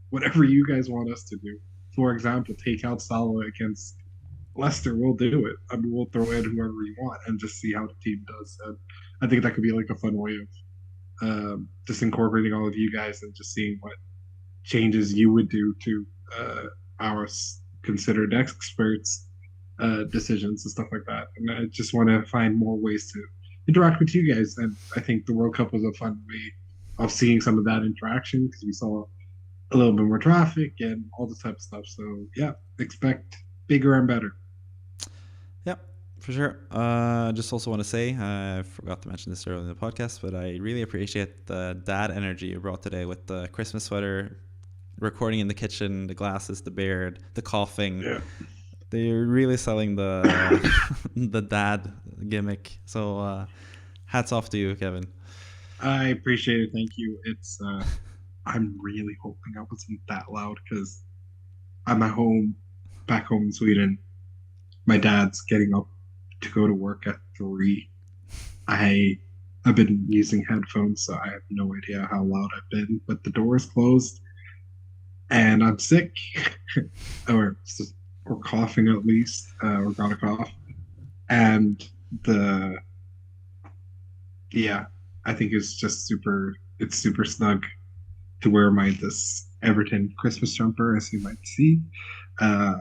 Speaker 2: whatever you guys want us to do, for example, take out Salah against Leicester, we'll do it. I mean, we'll throw in whoever we want and just see how the team does. And I think that could be like a fun way of just incorporating all of you guys and just seeing what changes you would do to our considered experts decisions and stuff like that. And I just want to find more ways to interact with you guys. And I think the World Cup was a fun way of seeing some of that interaction because we saw a little bit more traffic and all this type of stuff. So yeah, expect bigger and better.
Speaker 1: Yep, for sure. Just also want to say, I forgot to mention this earlier in the podcast, but I really appreciate the dad energy you brought today with the Christmas sweater, recording in the kitchen, the glasses, the beard, the coughing.
Speaker 2: Yeah.
Speaker 1: They're really selling the the dad gimmick. So hats off to you, Kevin.
Speaker 2: I appreciate it. Thank you. It's I'm really hoping I wasn't that loud because I'm at home, back home in Sweden. My dad's getting up to go to work at 3. I have been using headphones, so I have no idea how loud I've been. But the door is closed, and I'm sick, or coughing at least, or got a cough. And the yeah, I think it's just super. It's super snug to wear my this Everton Christmas jumper, as you might see. Uh,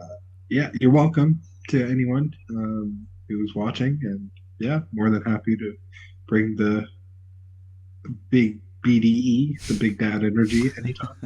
Speaker 2: yeah, you're welcome to anyone who's watching, and yeah, more than happy to bring the big BDE, the big dad energy, anytime.